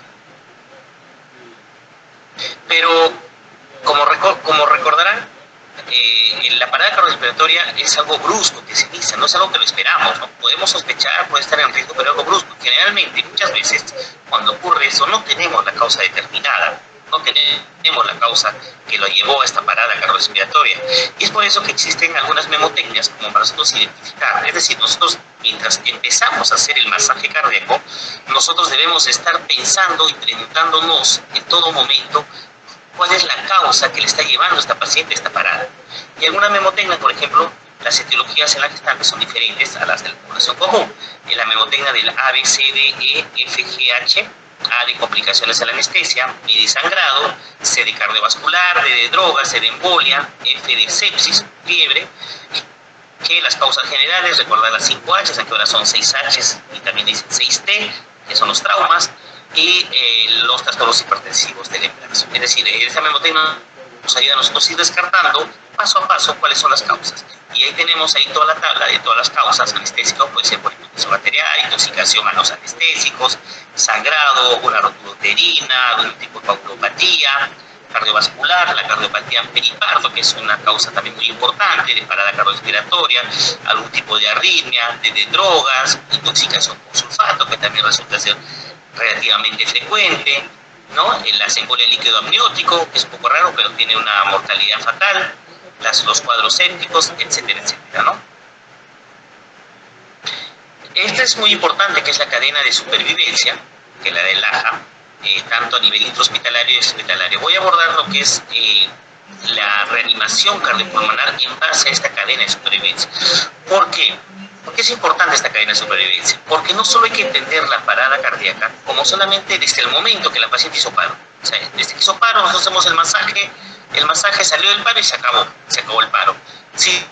Pero, como recordarán, la parada cardiorrespiratoria es algo brusco que se inicia, no es algo que lo esperamos, ¿no? Podemos sospechar, puede estar en riesgo, pero algo brusco. Generalmente, muchas veces, cuando ocurre eso, no tenemos la causa determinada, no tenemos la causa que lo llevó a esta parada cardiorrespiratoria. Y es por eso que existen algunas memotecnias como para nosotros identificar. Es decir, nosotros, mientras empezamos a hacer el masaje cardíaco, nosotros debemos estar pensando y preguntándonos en todo momento cuál es la causa que le está llevando a esta paciente a esta parada. Y algunas memotecnias, por ejemplo, las etiologías en la gestante son diferentes a las de la población común. En la memotecnia del A, B, C, D, E, F, G, H, A de complicaciones a la anestesia, B de sangrado, C de cardiovascular, D de drogas, C de embolia, F de sepsis, fiebre. Que las causas generales, recordar las 5 H, aunque ahora son 6 H y también dicen 6T, que son los traumas, y los trastornos hipertensivos del embarazo. Es decir, esa memotecnia nos ayuda a nosotros ir descartando paso a paso cuáles son las causas. Y ahí tenemos ahí toda la tabla de todas las causas anestésicas, puede ser por intoxicación arterial, intoxicación a los anestésicos, sangrado, una rotura uterina, algún tipo de coagulopatía cardiovascular, la cardiopatía peripardo, que es una causa también muy importante de parada cardiorrespiratoria, algún tipo de arritmia, de drogas, intoxicación por sulfato, que también resulta ser relativamente frecuente, ¿no? La embolia líquido amniótico, que es un poco raro, pero tiene una mortalidad fatal, los cuadros sépticos, etcétera, etcétera, ¿no? Esta es muy importante, que es la cadena de supervivencia, que la del AJA, tanto a nivel intrahospitalario y hospitalario. Voy a abordar lo que es la reanimación cardiopulmonar en base a esta cadena de supervivencia. ¿Por qué? ¿Por qué es importante esta cadena de supervivencia? Porque no solo hay que entender la parada cardíaca como solamente desde el momento que la paciente hizo paro. O sea, desde que hizo paro, nosotros hacemos el masaje salió del paro y se acabó el paro. Sí,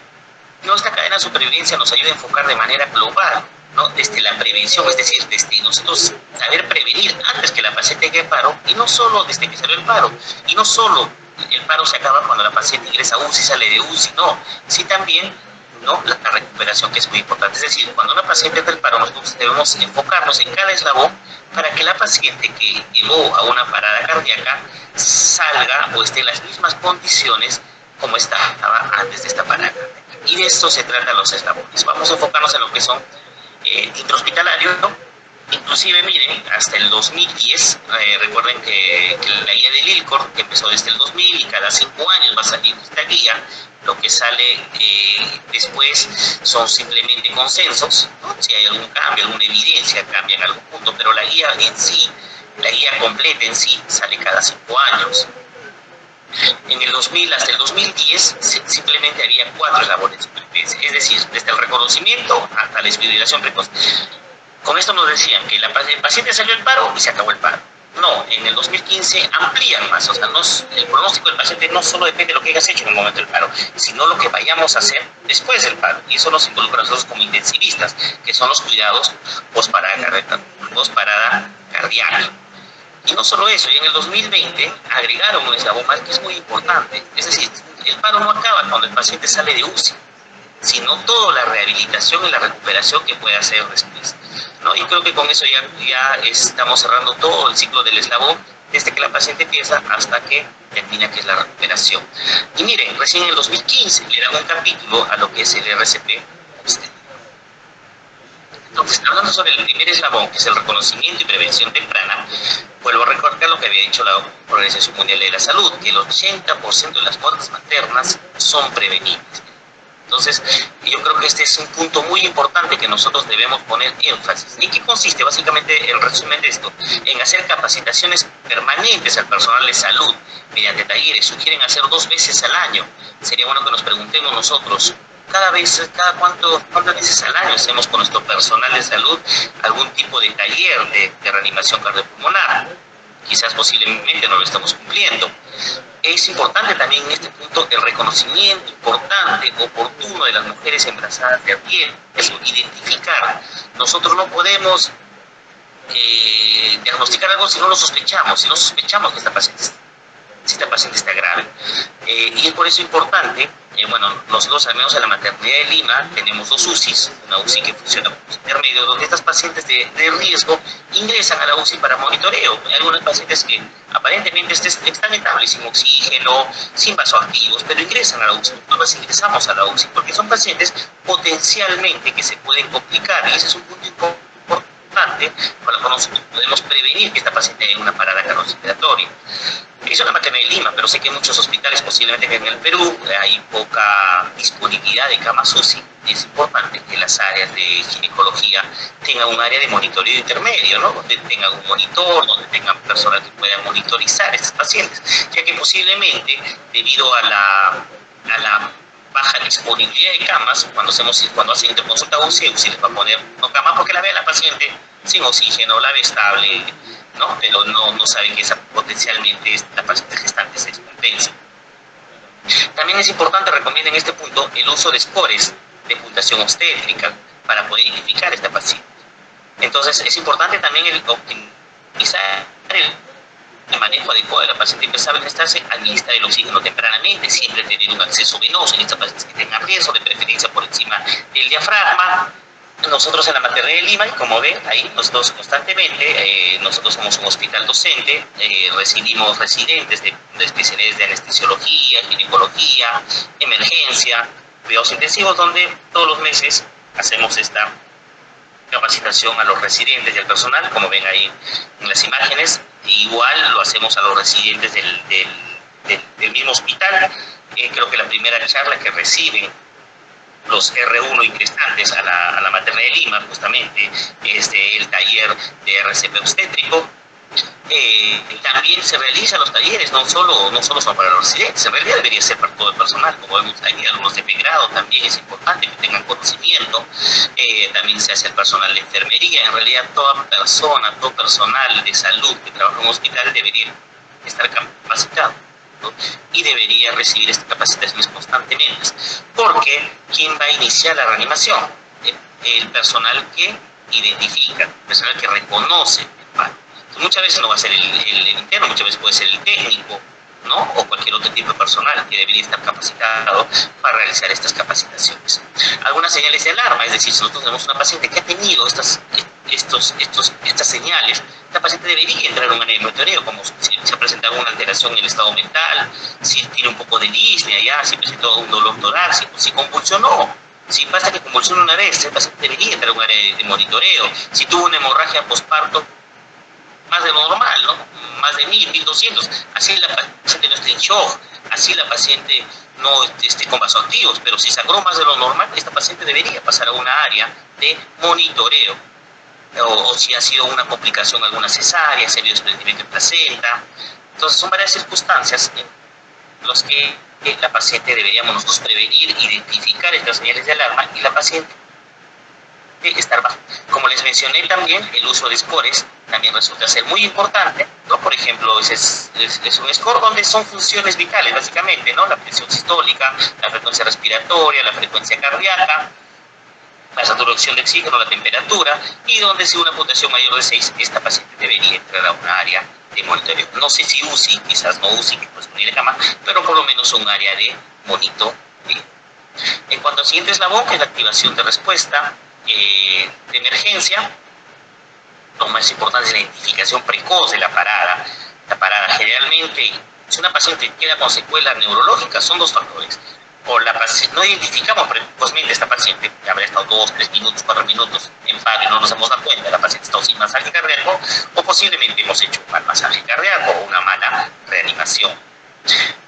no, esta cadena de supervivencia nos ayuda a enfocar de manera global, ¿no? Desde la prevención, es decir, desde nosotros saber prevenir antes que la paciente llegue a paro, y no solo desde que salió el paro, y no solo el paro se acaba cuando la paciente ingresa a UCI, sale de UCI, no, sí también, ¿no?, la recuperación, que es muy importante. Es decir, cuando una paciente entra al paro, nosotros debemos enfocarnos en cada eslabón para que la paciente que llevó a una parada cardíaca salga o esté en las mismas condiciones como estaba antes de esta parada cardíaca. Y de esto se tratan los eslabones. Vamos a enfocarnos en lo que son intrahospitalario. Inclusive, miren, hasta el 2010, recuerden que la guía del ILCOR, que empezó desde el 2000 y cada 5 años va a salir esta guía, lo que sale después son simplemente consensos, ¿no? Si hay algún cambio, alguna evidencia, cambia en algún punto, pero la guía en sí, la guía completa en sí, sale cada 5 años. En el 2000 hasta el 2010 simplemente había 4 eslabones de supervivencia, es decir, desde el reconocimiento hasta la desfibrilación precoz. Con esto nos decían que el paciente salió del paro y se acabó el paro. No, en el 2015 amplían más, o sea, el pronóstico del paciente no solo depende de lo que hayas hecho en el momento del paro, sino lo que vayamos a hacer después del paro. Y eso nos involucra a nosotros como intensivistas, que son los cuidados posparada cardíaca. Y no solo eso, y en el 2020 agregaron un eslabón más que es muy importante. Es decir, el paro no acaba cuando el paciente sale de UCI, sino toda la rehabilitación y la recuperación que puede hacer después, ¿no? Y creo que con eso ya estamos cerrando todo el ciclo del eslabón, desde que la paciente empieza hasta que termina, que es la recuperación. Y miren, recién en el 2015 le dan un capítulo a lo que es el RCP. Entonces, hablando sobre el primer eslabón, que es el reconocimiento y prevención temprana, vuelvo a recordar lo que había dicho la Organización Mundial de la Salud, que el 80% de las muertes maternas son prevenibles. Entonces, yo creo que este es un punto muy importante que nosotros debemos poner énfasis. ¿En qué consiste? Básicamente, el resumen de esto, en hacer capacitaciones permanentes al personal de salud mediante talleres. Sugieren hacer 2 veces al año. Sería bueno que nos preguntemos nosotros, cada cuántas veces al año hacemos con nuestro personal de salud algún tipo de taller de reanimación cardiopulmonar. Quizás posiblemente no lo estamos cumpliendo. Es importante también en este punto el reconocimiento importante, oportuno de las mujeres embarazadas de riesgo, identificar. Nosotros no podemos diagnosticar algo si no lo sospechamos, que esta paciente está grave. Y es por eso importante, nosotros al menos en la maternidad de Lima tenemos 2 UCIs, una UCI que funciona como intermedio, donde estas pacientes de riesgo ingresan a la UCI para monitoreo. Hay algunas pacientes que aparentemente están estables, sin oxígeno, sin vasoactivos, pero ingresan a la UCI. Nosotros ingresamos a la UCI porque son pacientes potencialmente que se pueden complicar, y ese es un punto importante para que nosotros podemos prevenir que esta paciente tenga una parada cardiorrespiratoria. Hizo la maternidad de Lima, pero sé que en muchos hospitales, posiblemente que en el Perú, hay poca disponibilidad de camas UCI. Es importante que las áreas de ginecología tengan un área de monitoreo intermedio, ¿no? Donde tengan un monitor, donde tengan personas que puedan monitorizar a estas pacientes, ya que posiblemente, debido a la baja disponibilidad de camas, cuando hacen interconsulta UCI les va a poner no cama porque la ve a la paciente sin oxígeno, la ve estable, ¿no? Pero no saben que esa potencialmente la paciente gestante se descompensa. También es importante, recomiendo en este punto, el uso de scores de puntuación obstétrica para poder identificar a esta paciente. Entonces, es importante también el optimizar el manejo adecuado de la paciente empezaba a necesitarse, administrar el oxígeno tempranamente, siempre tener un acceso venoso en estas pacientes que tengan riesgo, de preferencia por encima del diafragma. Nosotros en la Maternidad de Lima, como ven, ahí nosotros constantemente, nosotros somos un hospital docente, recibimos residentes de especialidades de anestesiología, ginecología, emergencia, cuidados intensivos, donde todos los meses hacemos esta capacitación a los residentes y al personal, como ven ahí en las imágenes. Igual lo hacemos a los residentes del mismo hospital. Creo que la primera charla que reciben los R1 ingresantes a la Maternidad de Lima, justamente, es el taller de RCP obstétrico. También se realizan los talleres, no solo son para los residentes, en realidad debería ser para todo el personal, como vemos ahí, algunos de pregrado también es importante que tengan conocimiento. También se hace el personal de enfermería. En realidad toda persona, todo personal de salud que trabaja en un hospital debería estar capacitado, ¿no? Y debería recibir estas capacitaciones constantemente, porque ¿quién va a iniciar la reanimación? El personal que identifica, el personal que reconoce el paro. Muchas veces no va a ser el interno, muchas veces puede ser el técnico, ¿no? O cualquier otro tipo de personal que debería estar capacitado para realizar estas capacitaciones. Algunas señales de alarma, es decir, si nosotros tenemos una paciente que ha tenido estas señales, la paciente debería entrar en un área de monitoreo, como si se presenta alguna alteración en el estado mental, si tiene un poco de disnea, ya, si presentó un dolor torácico, si convulsionó. Si basta que convulsione una vez, el paciente debería entrar en un área de monitoreo. Si tuvo una hemorragia posparto, más de lo normal, ¿no? Más de 1000, 1200. Así la paciente no esté en shock, así la paciente no esté con vasoactivos, pero si sangró más de lo normal, esta paciente debería pasar a una área de monitoreo. O si ha sido una complicación, alguna cesárea, si ha habido desprendimiento de placenta. Entonces son varias circunstancias en las que la paciente deberíamos nosotros prevenir, identificar estas señales de alarma y la paciente estar bajo. Como les mencioné también, el uso de scores también resulta ser muy importante, ¿no? Por ejemplo, es un score donde son funciones vitales, básicamente, ¿no? La presión sistólica, la frecuencia respiratoria, la frecuencia cardíaca, la saturación de oxígeno, la temperatura, y donde si una puntuación mayor de 6, esta paciente debería entrar a una área de monitoreo. No sé si UCI, quizás no UCI, que pues unir cama, pero por lo menos un área de monitoreo. En cuanto al siguiente eslabón, que es la activación de respuesta de emergencia, lo más importante es la identificación precoz de la parada. La parada generalmente, si una paciente queda con secuelas neurológicas, son dos factores. O la paciente, no identificamos precozmente a esta paciente, que habrá estado 2, 3 minutos, 4 minutos en paro y no nos hemos dado cuenta, la paciente está sin masaje cardíaco, o posiblemente hemos hecho un mal masaje cardíaco o una mala reanimación.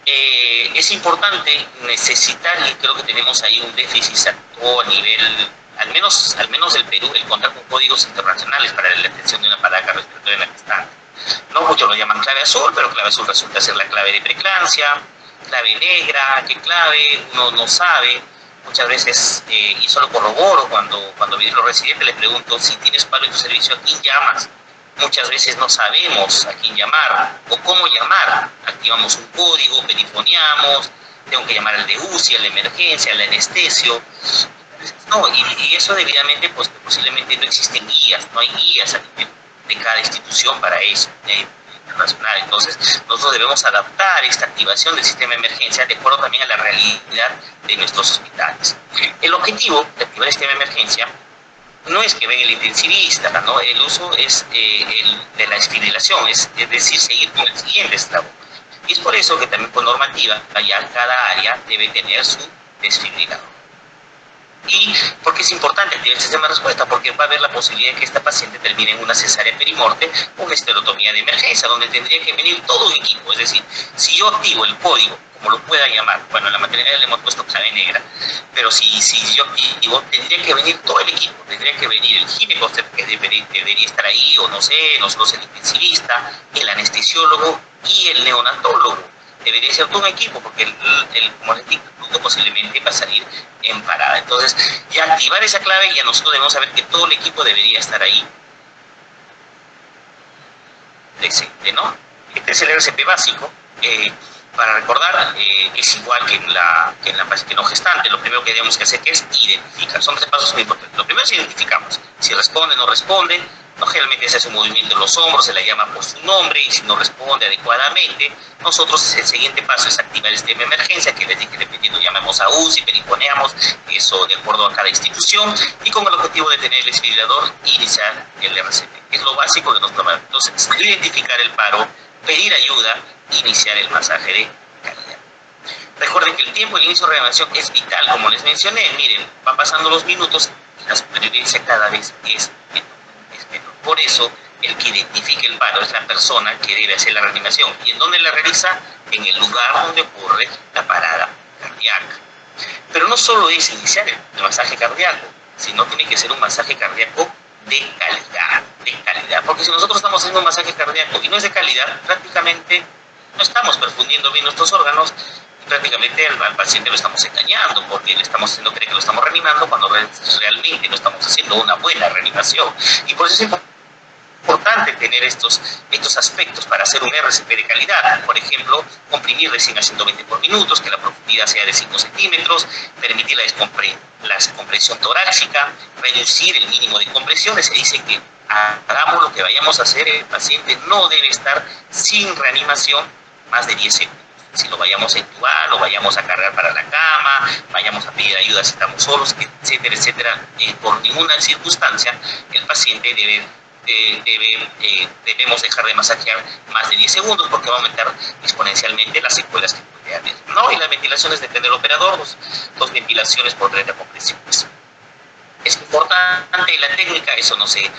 Es importante necesitar, y creo que tenemos ahí un déficit a nivel, al menos del Perú, el contar con códigos internacionales para la detección de una parada respiratoria en la gestante. No muchos lo llaman clave azul, pero clave azul resulta ser la clave de preeclampsia, clave negra, qué clave, uno no sabe. Muchas veces, y eso lo corroboro cuando vienen los residentes, les pregunto: si tienes paro en tu servicio, ¿a quién llamas? Muchas veces no sabemos a quién llamar o cómo llamar. Activamos un código, perifoneamos, tengo que llamar al de UCI, a la emergencia, al anestesio. No, y eso debidamente, pues posiblemente no existen guías, no hay guías de cada institución para eso, internacional. Entonces, nosotros debemos adaptar esta activación del sistema de emergencia de acuerdo también a la realidad de nuestros hospitales. El objetivo de activar el sistema de emergencia no es que venga el intensivista, ¿no? El uso es el de la desfibrilación, es decir, seguir con el siguiente eslabón. Y es por eso que también por normativa, ya cada área debe tener su desfibrilador. ¿Y por qué es importante activar el sistema de respuesta? Porque va a haber la posibilidad de que esta paciente termine en una cesárea perimorte o una esterotomía de emergencia, donde tendría que venir todo un equipo. Es decir, si yo activo el código, como lo pueda llamar, bueno, en la maternidad le hemos puesto clave negra, pero si yo activo, tendría que venir todo el equipo, tendría que venir el ginecólogo, que debería estar ahí, o no sé, nosotros el intensivista, el anestesiólogo y el neonatólogo. Debería ser todo un equipo, porque como les digo, posiblemente va a salir en parada. Entonces, ya activar esa clave, ya nosotros debemos saber que todo el equipo debería estar ahí. Excelente, ¿no? Este es el RCP básico. Para recordar, es igual que en la paciente no gestante. Lo primero que tenemos que hacer es identificar. Son 3 pasos muy importantes. Lo primero es identificamos. Si responde, no responde. ¿no? Generalmente se hace un movimiento en los hombros, se la llama por su nombre y si no responde adecuadamente, nosotros el siguiente paso es activar el sistema de emergencia, que les dije dependiendo, llamamos a UCI, periponeamos, eso de acuerdo a cada institución y con el objetivo de tener el desfibrilador e iniciar el RCP. Es lo básico de nuestro trabajo. Entonces, identificar el paro, pedir ayuda, iniciar el masaje de calidad. Recuerden que el tiempo de inicio de reanimación es vital, como les mencioné. Miren, van pasando los minutos y la supervivencia cada vez es menor. Por eso, el que identifique el paro es la persona que debe hacer la reanimación. ¿Y en dónde la realiza? En el lugar donde ocurre la parada cardíaca. Pero no solo es iniciar el masaje cardíaco, sino tiene que ser un masaje cardíaco de calidad. Porque si nosotros estamos haciendo un masaje cardíaco y no es de calidad, prácticamente no estamos perfundiendo bien nuestros órganos y prácticamente al paciente lo estamos engañando porque le estamos haciendo creer que lo estamos reanimando cuando realmente no estamos haciendo una buena reanimación. Y por eso es importante tener estos aspectos para hacer un RCP de calidad. Por ejemplo, comprimir recién a 120 por minutos, que la profundidad sea de 5 centímetros, permitir la compresión torácica, reducir el mínimo de compresiones. Se dice que hagamos lo que vayamos a hacer, el paciente no debe estar sin reanimación más de 10 segundos. Si lo vayamos a intubar, lo vayamos a cargar para la cama, vayamos a pedir ayuda si estamos solos, etcétera, etcétera, por ninguna circunstancia el paciente debemos dejar de masajear más de 10 segundos porque va a aumentar exponencialmente las secuelas que puede haber, ¿no? Y las ventilaciones depende del operador, dos ventilaciones por 30 compresiones. Es importante la técnica, eso no se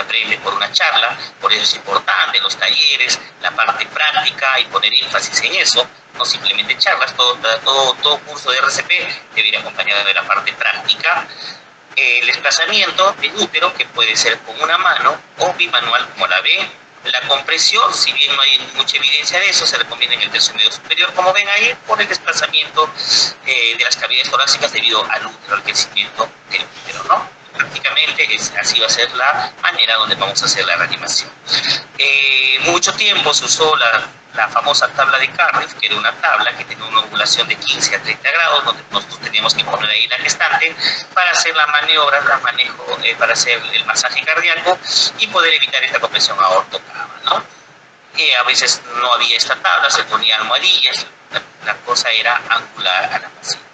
aprende por una charla, por eso es importante los talleres, la parte práctica y poner énfasis en eso, no simplemente charlas, todo curso de RCP debe ir acompañado de la parte práctica. El desplazamiento del útero, que puede ser con una mano o bimanual como la ve. La compresión, si bien no hay mucha evidencia de eso, se recomienda en el tercio medio superior, como ven ahí, por el desplazamiento de las cavidades torácicas debido al útero, al crecimiento del útero, ¿no? Prácticamente así va a ser la manera donde vamos a hacer la reanimación. Mucho tiempo se usó la famosa tabla de Cardiff, que era una tabla que tenía una angulación de 15 a 30 grados, donde nosotros teníamos que poner ahí la gestante para hacer la maniobra, para hacer el masaje cardíaco y poder evitar esta compresión aortocava, ¿no? A veces no había esta tabla, se ponían almohadillas, la cosa era angular a la paciente.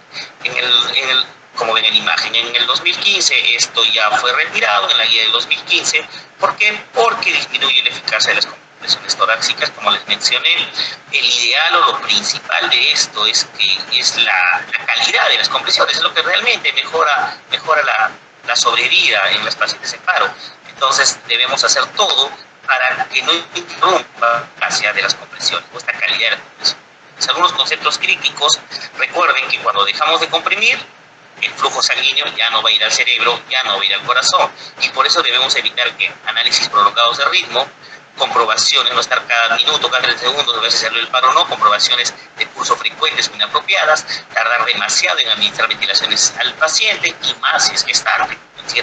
Como ven en la imagen, en el 2015 esto ya fue retirado en la guía del 2015. ¿Por qué? Porque disminuye la eficacia de las compresiones torácicas, como les mencioné. El ideal o lo principal de esto es la calidad de las compresiones, es lo que realmente mejora la sobrevida en las pacientes en paro. Entonces debemos hacer todo para que no interrumpa la eficacia de las compresiones o esta calidad de las compresiones. Algunos conceptos críticos, recuerden que cuando dejamos de comprimir, el flujo sanguíneo ya no va a ir al cerebro, ya no va a ir al corazón, y por eso debemos evitar que análisis prolongados de ritmo, comprobaciones, no estar cada minuto, cada 3 segundos, a ver si salió el paro o no, comprobaciones de pulso frecuentes o inapropiadas, tardar demasiado en administrar ventilaciones al paciente, y más si es que es tarde,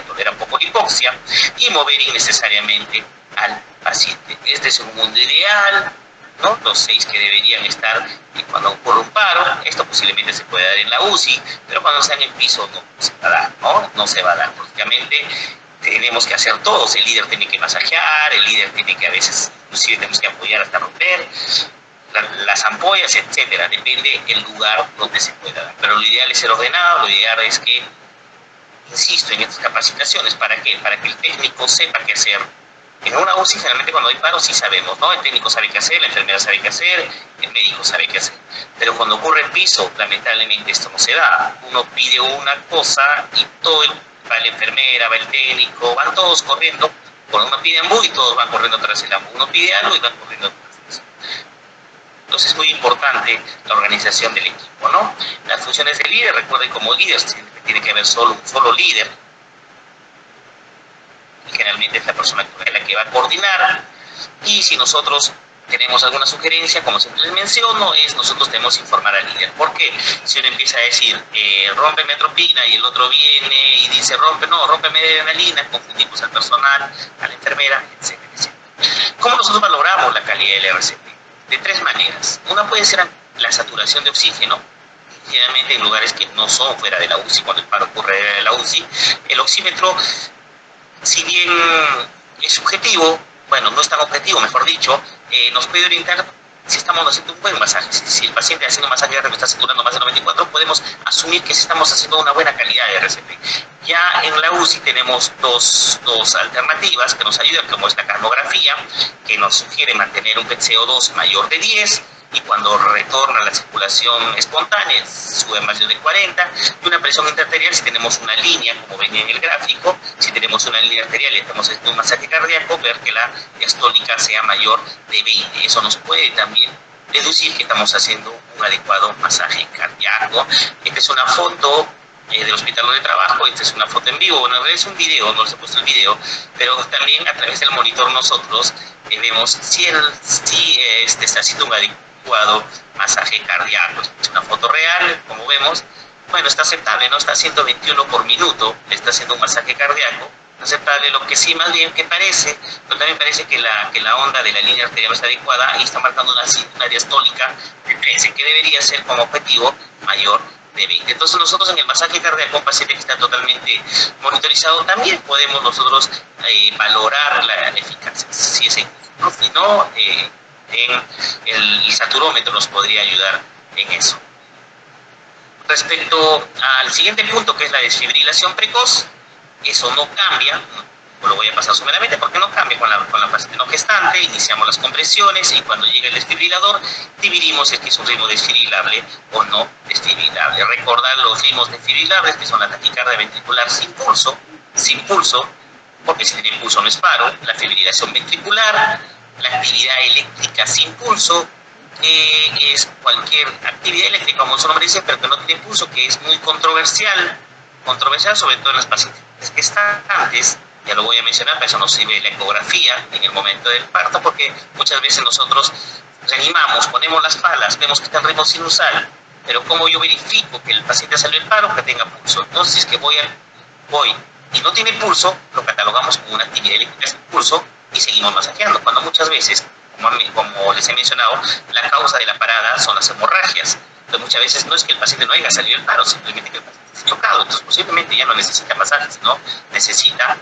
tolerar poco la hipoxia, y mover innecesariamente al paciente. Este es un mundo ideal, ¿no? Los 6 que deberían estar cuando ocurre un paro. Esto posiblemente se puede dar en la UCI, pero cuando están en piso no se va a dar, ¿no? No se va a dar. Prácticamente tenemos que hacer todos. El líder tiene que masajear, el líder tiene que a veces, inclusive tenemos que apoyar hasta romper las ampollas, etcétera. Depende del lugar donde se pueda dar. Pero lo ideal es ser ordenado, lo ideal es que, insisto, en estas capacitaciones, ¿para qué? Para que el técnico sepa qué hacer. En una UCI generalmente cuando hay paro sí sabemos, ¿no? El técnico sabe qué hacer, la enfermera sabe qué hacer, el médico sabe qué hacer. Pero cuando ocurre en piso, lamentablemente esto no se da. Uno pide una cosa y va la enfermera, va el técnico, van todos corriendo. Cuando uno pide AMBU y todos van corriendo tras el AMBU. Uno pide algo y van corriendo tras eso. Entonces es muy importante la organización del equipo, ¿no? Las funciones del líder, recuerden como líder, tiene que haber un solo líder. Generalmente es la persona que va a coordinar, y si nosotros tenemos alguna sugerencia, como siempre les menciono, nosotros tenemos que informar al líder. Porque si uno empieza a decir rómpeme atropina y el otro viene y dice rómpeme adrenalina, confundimos al personal, a la enfermera, etcétera, etcétera. ¿Cómo nosotros valoramos la calidad del RCP? De 3 maneras. Una puede ser la saturación de oxígeno, generalmente en lugares que no son fuera de la UCI, cuando el paro ocurre en la UCI. El oxímetro, si bien Es subjetivo, bueno, no es tan objetivo, mejor dicho, nos puede orientar si estamos haciendo un buen masaje. Si el paciente haciendo un masaje cardíaco está saturando más de 94, podemos asumir que estamos haciendo una buena calidad de RCP. Ya en la UCI tenemos dos alternativas que nos ayudan, como es la cardiografía, que nos sugiere mantener un PCO2 mayor de 10, y cuando retorna la circulación espontánea sube más de 40, y una presión intraarterial, si tenemos una línea, como ven en el gráfico, si tenemos una línea arterial y estamos haciendo un masaje cardíaco, ver que la diastólica sea mayor de 20. Eso nos puede también deducir que estamos haciendo un adecuado masaje cardíaco. Esta es una foto del hospital donde trabajo, esta es una foto en vivo, bueno, es un video, no les he puesto el video, pero también a través del monitor nosotros vemos si está haciendo un adecuado masaje cardíaco. Es una foto real, como vemos, bueno, está aceptable, no está haciendo 21 por minuto, está haciendo un masaje cardíaco, aceptable. Lo que sí más bien que parece, pero también parece que la onda de la línea arterial está adecuada y está marcando una diastólica de 13, que debería ser como objetivo mayor de 20. Entonces nosotros en el masaje cardíaco, un paciente que está totalmente monitorizado, también podemos nosotros valorar la eficacia. Si es si no, el saturómetro nos podría ayudar en eso. Respecto al siguiente punto, que es la desfibrilación precoz, eso no cambia, lo voy a pasar sumeramente porque no cambia con la paciente no gestante. Iniciamos las compresiones y cuando llega el desfibrilador dividimos si es un ritmo desfibrilable o no desfibrilable. Recordar los ritmos desfibrilables, que son la taquicardia ventricular sin pulso, porque si tiene pulso no es paro, la fibrilación ventricular, la actividad eléctrica sin pulso, es cualquier actividad eléctrica, como su nombre dice, pero que no tiene pulso, que es muy controversial, sobre todo en las pacientes gestantes. Ya lo voy a mencionar, para eso nos sirve la ecografía en el momento del parto, porque muchas veces nosotros reanimamos, ponemos las palas, vemos que está en ritmo sinusal, pero ¿cómo yo verifico que el paciente salió del paro, que tenga pulso? Entonces, si es que voy y no tiene pulso, lo catalogamos como una actividad eléctrica sin pulso y seguimos masajeando, cuando muchas veces, como les he mencionado, la causa de la parada son las hemorragias. Entonces, muchas veces no es que el paciente no haya salido del paro, simplemente que el paciente esté chocado. Entonces, posiblemente ya no necesita masajes, sino necesita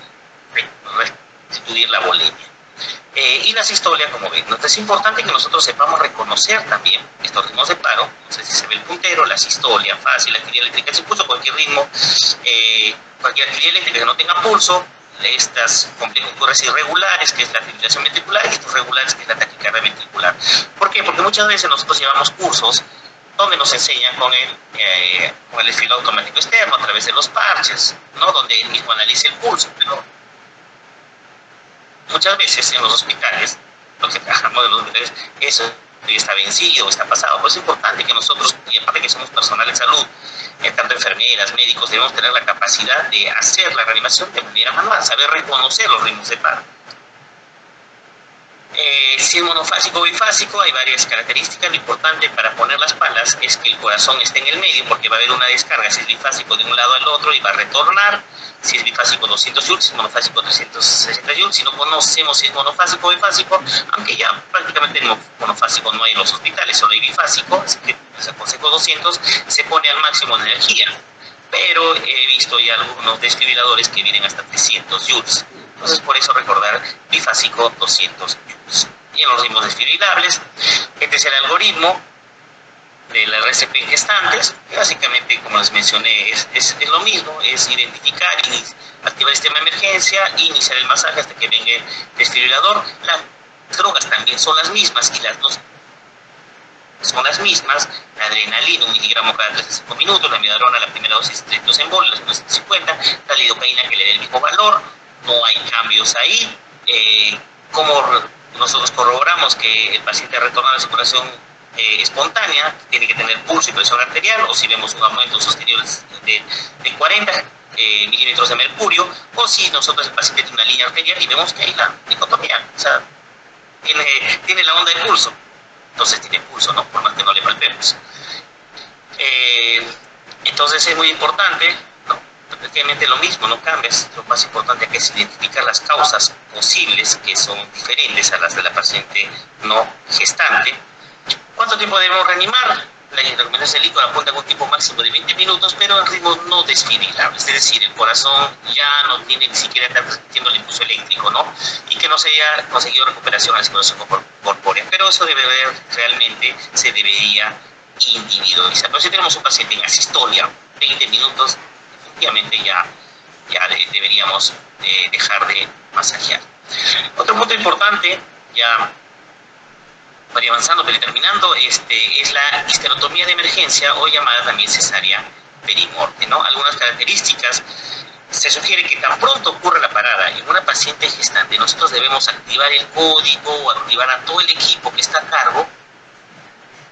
restituir la volemia. Y la sistolia, como ven, es importante que nosotros sepamos reconocer también estos ritmos de paro. No sé si se ve el puntero, la sistolia fácil, la actividad eléctrica sin pulso, cualquier ritmo, cualquier actividad eléctrica que no tenga pulso, estas complejos irregulares, que es la fibrilación ventricular, y estos regulares, que es la taquicardia ventricular. ¿Por qué? Porque muchas veces nosotros llevamos cursos donde nos enseñan con el desfilo automático externo, a través de los parches, ¿no? Donde él mismo analiza el pulso, pero muchas veces en los hospitales, lo que trabajamos en los hospitales, eso ya está vencido, está pasado. Pues es importante que nosotros, y aparte que somos personal de salud, tanto enfermeras, médicos, debemos tener la capacidad de hacer la reanimación de manera manual, saber reconocer los ritmos de paro. Si es monofásico o bifásico, hay varias características. Lo importante para poner las palas es que el corazón esté en el medio, porque va a haber una descarga si es bifásico de un lado al otro y va a retornar. Si es bifásico 200 joules, si es monofásico 360 joules. Si no conocemos si es monofásico o bifásico, aunque ya prácticamente monofásico no hay en los hospitales, solo hay bifásico, así que les aconsejo 200, se pone al máximo de energía. Pero he visto ya algunos desfibriladores que vienen hasta 300 joules. Entonces, por eso recordar bifásico 200 joules. Y en los ritmos desfibrilables, este es el algoritmo de la RCP en gestantes, que básicamente, como les mencioné, es lo mismo, es identificar, activar el sistema de emergencia, iniciar el masaje hasta que venga el desfibrilador. Las drogas también son las mismas y las dos son las mismas. La adrenalina, 1 miligramo cada 35 minutos, la amiodarona, la primera dosis 300 en bol, las 50, la lidocaína, que le dé el mismo valor. No hay cambios ahí. Como nosotros corroboramos que el paciente retorna a la circulación espontánea, tiene que tener pulso y presión arterial, o si vemos un aumento sostenido de 40 milímetros de mercurio, o si nosotros el paciente tiene una línea arterial y vemos que hay la dicotomía, o sea, tiene la onda de pulso, entonces tiene pulso, ¿no? Por más que no le palpemos. Entonces es muy importante, ¿no? Prácticamente lo mismo, no cambias. Lo más importante que es identificar las causas posibles, que son diferentes a las de la paciente no gestante. ¿Cuánto tiempo debemos reanimar? La recomendación del ICO apunta a un tiempo máximo de 20 minutos, pero en ritmo no desfibrilable, es decir, el corazón ya no tiene ni siquiera estar transmitiendo el impulso eléctrico, ¿no? Y que no se haya conseguido recuperación a la circulación corpórea, pero eso realmente se debería individualizar. Pero si tenemos un paciente en asistolia, 20 minutos, efectivamente ya deberíamos dejar de masajear. Otro punto importante, ya para avanzando, pero terminando, es la histerotomía de emergencia o llamada también cesárea perimorte, ¿no? Algunas características. Se sugiere que tan pronto ocurre la parada en una paciente gestante, nosotros debemos activar el código o activar a todo el equipo que está a cargo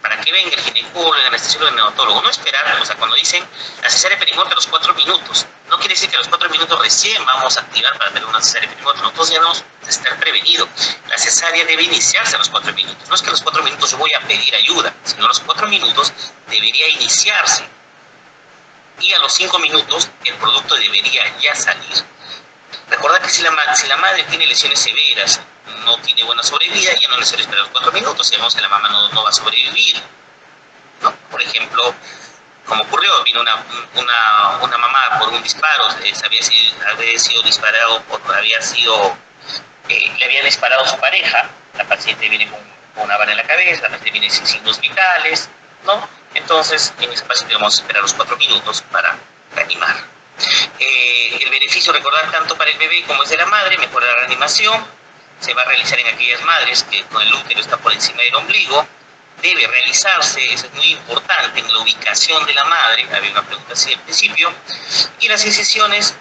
para que venga el ginecólogo, el anestesiólogo, el neonatólogo. No esperar, o sea, cuando dicen la cesárea perimorte a los 4 minutos, no quiere decir que a los 4 minutos recién vamos a activar para tener una cesárea perimorte. Nosotros debemos estar prevenidos. La cesárea debe iniciarse a los 4 minutos. No es que a los 4 minutos yo voy a pedir ayuda, sino a los 4 minutos debería iniciarse. Y a los 5 minutos el producto debería ya salir. Recordad que si la madre tiene lesiones severas, no tiene buena sobrevida, ya no es necesario esperar los 4 minutos, si vemos que la mamá no va a sobrevivir, ¿no? Por ejemplo, como ocurrió, vino una mamá por un disparo, había sido disparado, le habían disparado a su pareja, la paciente viene con una bala en la cabeza, la paciente viene sin signos vitales, ¿no? Entonces, en esa paciente vamos a esperar los 4 minutos para reanimar. El beneficio, recordar, tanto para el bebé como es de la madre, mejora la reanimación, se va a realizar en aquellas madres que con el útero está por encima del ombligo, debe realizarse, eso es muy importante, en la ubicación de la madre, había una pregunta así al principio, y las incisiones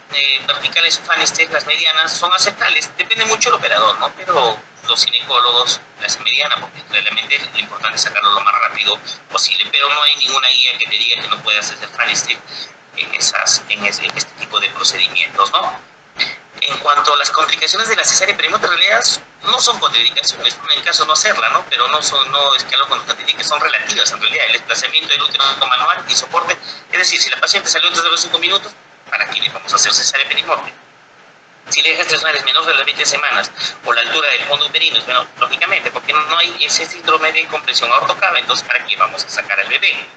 verticales o fanestes, las medianas, son aceptables, depende mucho del operador, ¿no? Pero los ginecólogos la hacen mediana porque realmente lo importante es sacarlo lo más rápido posible, pero no hay ninguna guía que te diga que no puedas hacer faneste en este tipo de procedimientos, ¿no? En cuanto a las complicaciones de la cesárea perimorte, en realidad no son contraindicaciones, en caso de no hacerla, ¿no? Pero no es que algo contraindique, son relativas en realidad. El desplazamiento del útero manual y soporte, es decir, si la paciente salió antes de los 5 minutos, ¿para qué le vamos a hacer cesárea perimorte? Si la gestación es menor de las 20 semanas o la altura del fondo uterino es menor, lógicamente, porque no hay ese síndrome de compresión aortocava, entonces ¿para qué vamos a sacar al bebé?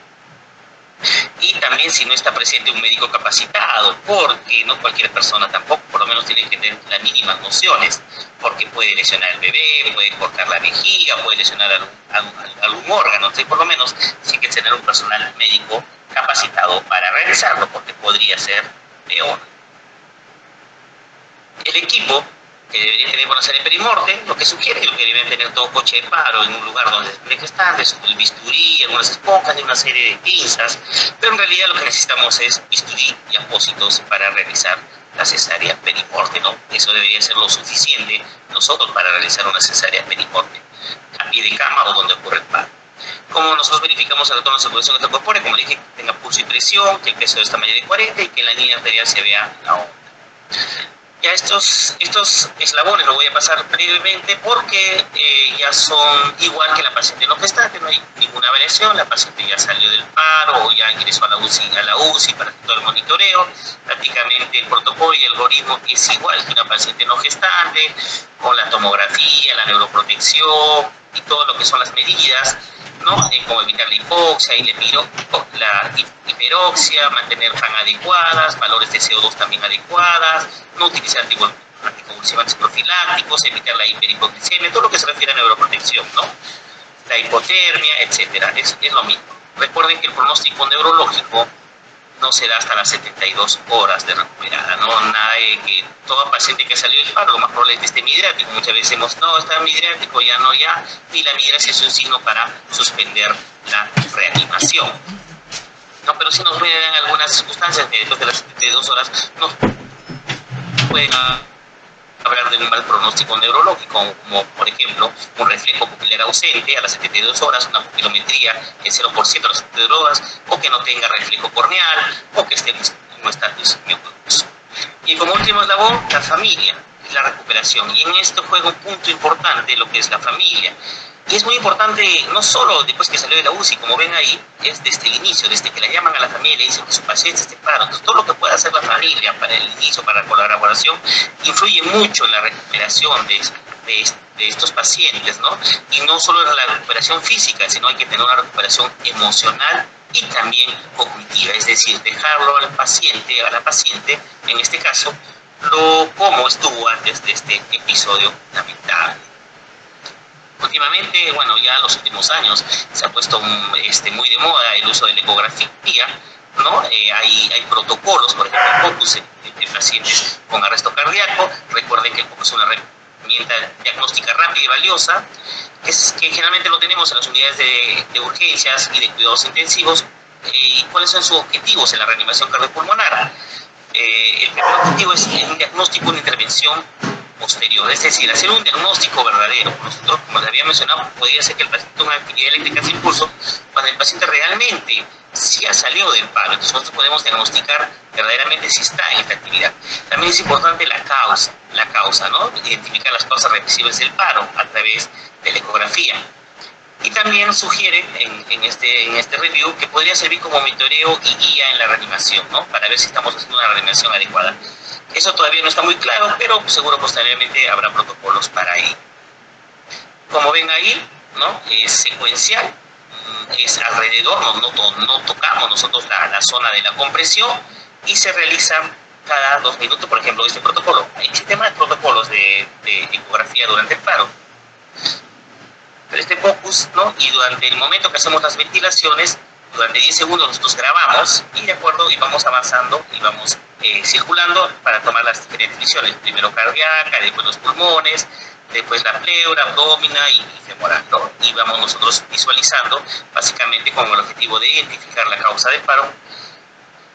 Y también si no está presente un médico capacitado, porque no cualquier persona tampoco, por lo menos tiene que tener las mínimas nociones, porque puede lesionar al bebé, puede cortar la vejiga, puede lesionar algún órgano, entonces por lo menos sí hay que tener un personal médico capacitado para realizarlo, porque podría ser peor. El equipo que debería tener buena cesárea perimorte, lo que sugiere es que deben tener todo coche de paro en un lugar donde se puede gestar, el bisturí, algunas esponjas y una serie de pinzas, pero en realidad lo que necesitamos es bisturí y apósitos para realizar la cesárea perimorte, ¿no? Eso debería ser lo suficiente nosotros para realizar una cesárea perimorte, a pie de cama o donde ocurre el paro. Como nosotros verificamos el retorno de circulación extracorpórea, como le dije, que tenga pulso y presión, que el peso de esta mayor de 40 y que en la línea arterial se vea la onda. Ya estos eslabones lo voy a pasar brevemente porque ya son igual que la paciente no gestante, no hay ninguna variación, la paciente ya salió del paro o ya ingresó a la UCI para todo el monitoreo, prácticamente el protocolo y el algoritmo es igual que una paciente no gestante, con la tomografía, la neuroprotección y todo lo que son las medidas, ¿no? Como evitar la hipoxia y la hiperoxia, mantener FAN adecuadas, valores de CO2 también adecuadas, no utilizar anticonvulsivantes profilácticos, evitar la hiperhipoglicemia, todo lo que se refiere a neuroprotección, ¿no? La hipotermia, etcétera, es lo mismo. Recuerden que el pronóstico neurológico no se da hasta las 72 horas de recuperada, ¿no? Nada de que toda paciente que salió del paro, lo más probable es que esté midriático. Muchas veces decimos, no, está midriático, ya, y la migracia es un signo para suspender la reanimación. No, pero sí nos pueden dar algunas circunstancias que después de las 72 horas nos pueden hablar de un mal pronóstico neurológico, como por ejemplo un reflejo pupilar ausente a las 72 horas, una pupilometría en 0% a las 72 horas, o que no tenga reflejo corneal, o que esté en un estatus mioglobinoso. Y como último eslabón, la familia, la recuperación. Y en esto juega un punto importante lo que es la familia. Y es muy importante, no solo después que salió de la UCI, como ven ahí, es desde el inicio, desde que la llaman a la familia y le dicen que su paciente esté paro. Entonces, todo lo que pueda hacer la familia para el inicio, para la colaboración, influye mucho en la recuperación de de estos pacientes, ¿no? Y no solo la recuperación física, sino hay que tener una recuperación emocional y también cognitiva, es decir, dejarlo al paciente, a la paciente, en este caso, cómo estuvo antes de este episodio lamentable. Últimamente, bueno, ya en los últimos años se ha puesto muy de moda el uso de la ecografía, ¿no? Hay protocolos, por ejemplo, el POCUS en pacientes con arresto cardíaco. Recuerden que el POCUS es una herramienta diagnóstica rápida y valiosa, que generalmente lo tenemos en las unidades de urgencias y de cuidados intensivos. ¿Y cuáles son sus objetivos en la reanimación cardiopulmonar? El primer objetivo es un diagnóstico, una intervención posterior, es decir, hacer un diagnóstico verdadero. Nosotros, como les había mencionado, podría ser que el paciente tenga una actividad eléctrica sin pulso cuando el paciente realmente sí ha salido del paro. Entonces nosotros podemos diagnosticar verdaderamente si está en esta actividad. También es importante la causa, ¿no? Identificar las causas reversibles del paro a través de la ecografía. Y también sugiere en este review que podría servir como monitoreo y guía en la reanimación, ¿no? Para ver si estamos haciendo una reanimación adecuada. Eso todavía no está muy claro, pero seguro posteriormente habrá protocolos para ello. Como ven ahí, ¿no? Es secuencial, es alrededor, no tocamos nosotros la zona de la compresión y se realiza cada 2 minutos, por ejemplo, este protocolo. Existen más protocolos de ecografía durante el paro. Pero este POCUS, ¿no? Y durante el momento que hacemos las ventilaciones, durante 10 segundos nosotros grabamos y de acuerdo y vamos avanzando y vamos circulando para tomar las diferentes visiones. Primero cardíaca, después los pulmones, después la pleura, abdomina y femoral, ¿no? Y vamos nosotros visualizando básicamente con el objetivo de identificar la causa del paro.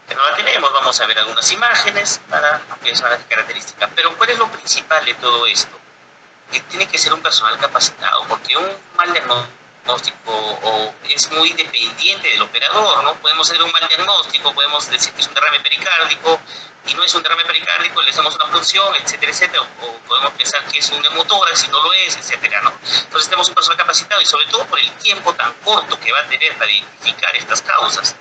Que no la tenemos, vamos a ver algunas imágenes para ver las características. Pero ¿cuál es lo principal de todo esto? Que tiene que ser un personal capacitado, porque un mal diagnóstico es muy dependiente del operador, ¿no? Podemos hacer un mal diagnóstico, podemos decir que es un derrame pericárdico y no es un derrame pericárdico, le hacemos una punción, etcétera, etcétera, o podemos pensar que es un neumotórax y no lo es, etcétera, ¿no? Entonces tenemos un personal capacitado y sobre todo por el tiempo tan corto que va a tener para identificar estas causas.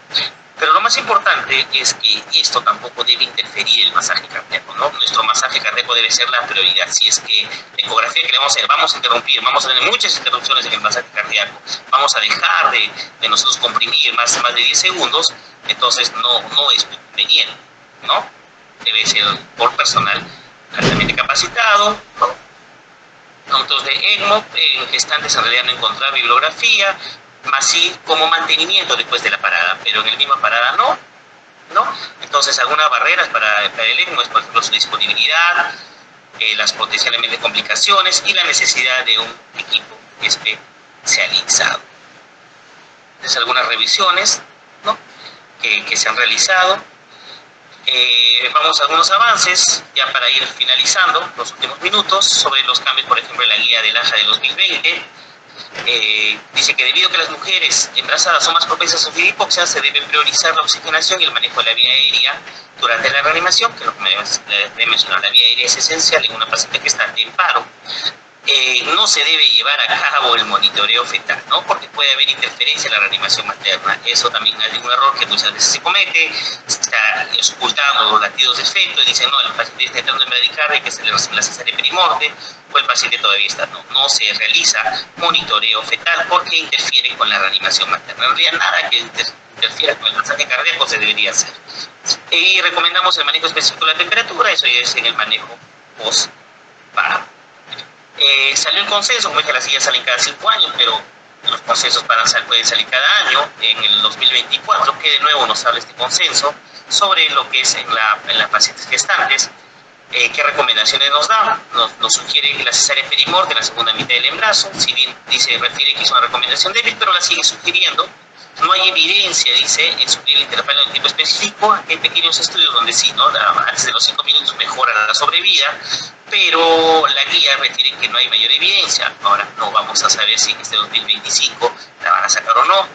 Pero lo más importante es que esto tampoco debe interferir en el masaje cardíaco, ¿no? Nuestro masaje cardíaco debe ser la prioridad. Si es que la ecografía que le vamos a hacer, vamos a interrumpir, vamos a tener muchas interrupciones en el masaje cardíaco, vamos a dejar de nosotros comprimir más de 10 segundos, entonces no es conveniente, ¿no? Debe ser por personal altamente capacitado, ¿no? Nosotros de ECMO, en gestantes en realidad no encontrar bibliografía, más sí como mantenimiento después de la parada, pero en la misma parada no. Entonces algunas barreras para el ECMO es, por ejemplo, su disponibilidad, las potencialmente complicaciones y la necesidad de un equipo especializado. Entonces algunas revisiones, ¿no? que se han realizado. Vamos a algunos avances, ya para ir finalizando los últimos minutos, sobre los cambios, por ejemplo, en la guía del AJA de 2020. Dice que debido a que las mujeres embarazadas son más propensas a sufrir hipoxia, se debe priorizar la oxigenación y el manejo de la vía aérea durante la reanimación, que lo que me he mencionado, la vía aérea es esencial en una paciente que está en paro. No se debe llevar a cabo el monitoreo fetal, ¿no? Porque puede haber interferencia en la reanimación materna. Eso también es un error que muchas veces se comete. Ocultamos los latidos de feto y dicen, no, el paciente está entrando en bradicardia, hay que hacerle la cesárea perimorte, o el paciente todavía está. No se realiza monitoreo fetal porque interfiere con la reanimación materna. No habría nada que interfiera con el masaje cardíaco, se debería hacer. Y recomendamos el manejo específico de la temperatura, eso ya es en el manejo post-paro. Salió el consenso, como dije, las sillas salen cada 5 años, pero los consensos pueden salir cada año. En el 2024, que de nuevo nos habla este consenso sobre lo que es en las pacientes gestantes, qué recomendaciones nos da. Nos sugiere que la cesárea perimorte en la segunda mitad del embarazo, si bien refiere que es una recomendación débil, pero la sigue sugiriendo. No hay evidencia, dice, en sugerir el intervalo de tipo específico. Aquí hay pequeños estudios donde sí, ¿no? Antes de los 5 minutos mejora la sobrevida, pero la guía refiere que no hay mayor evidencia. Ahora no vamos a saber si en este 2025 la van a sacar o no.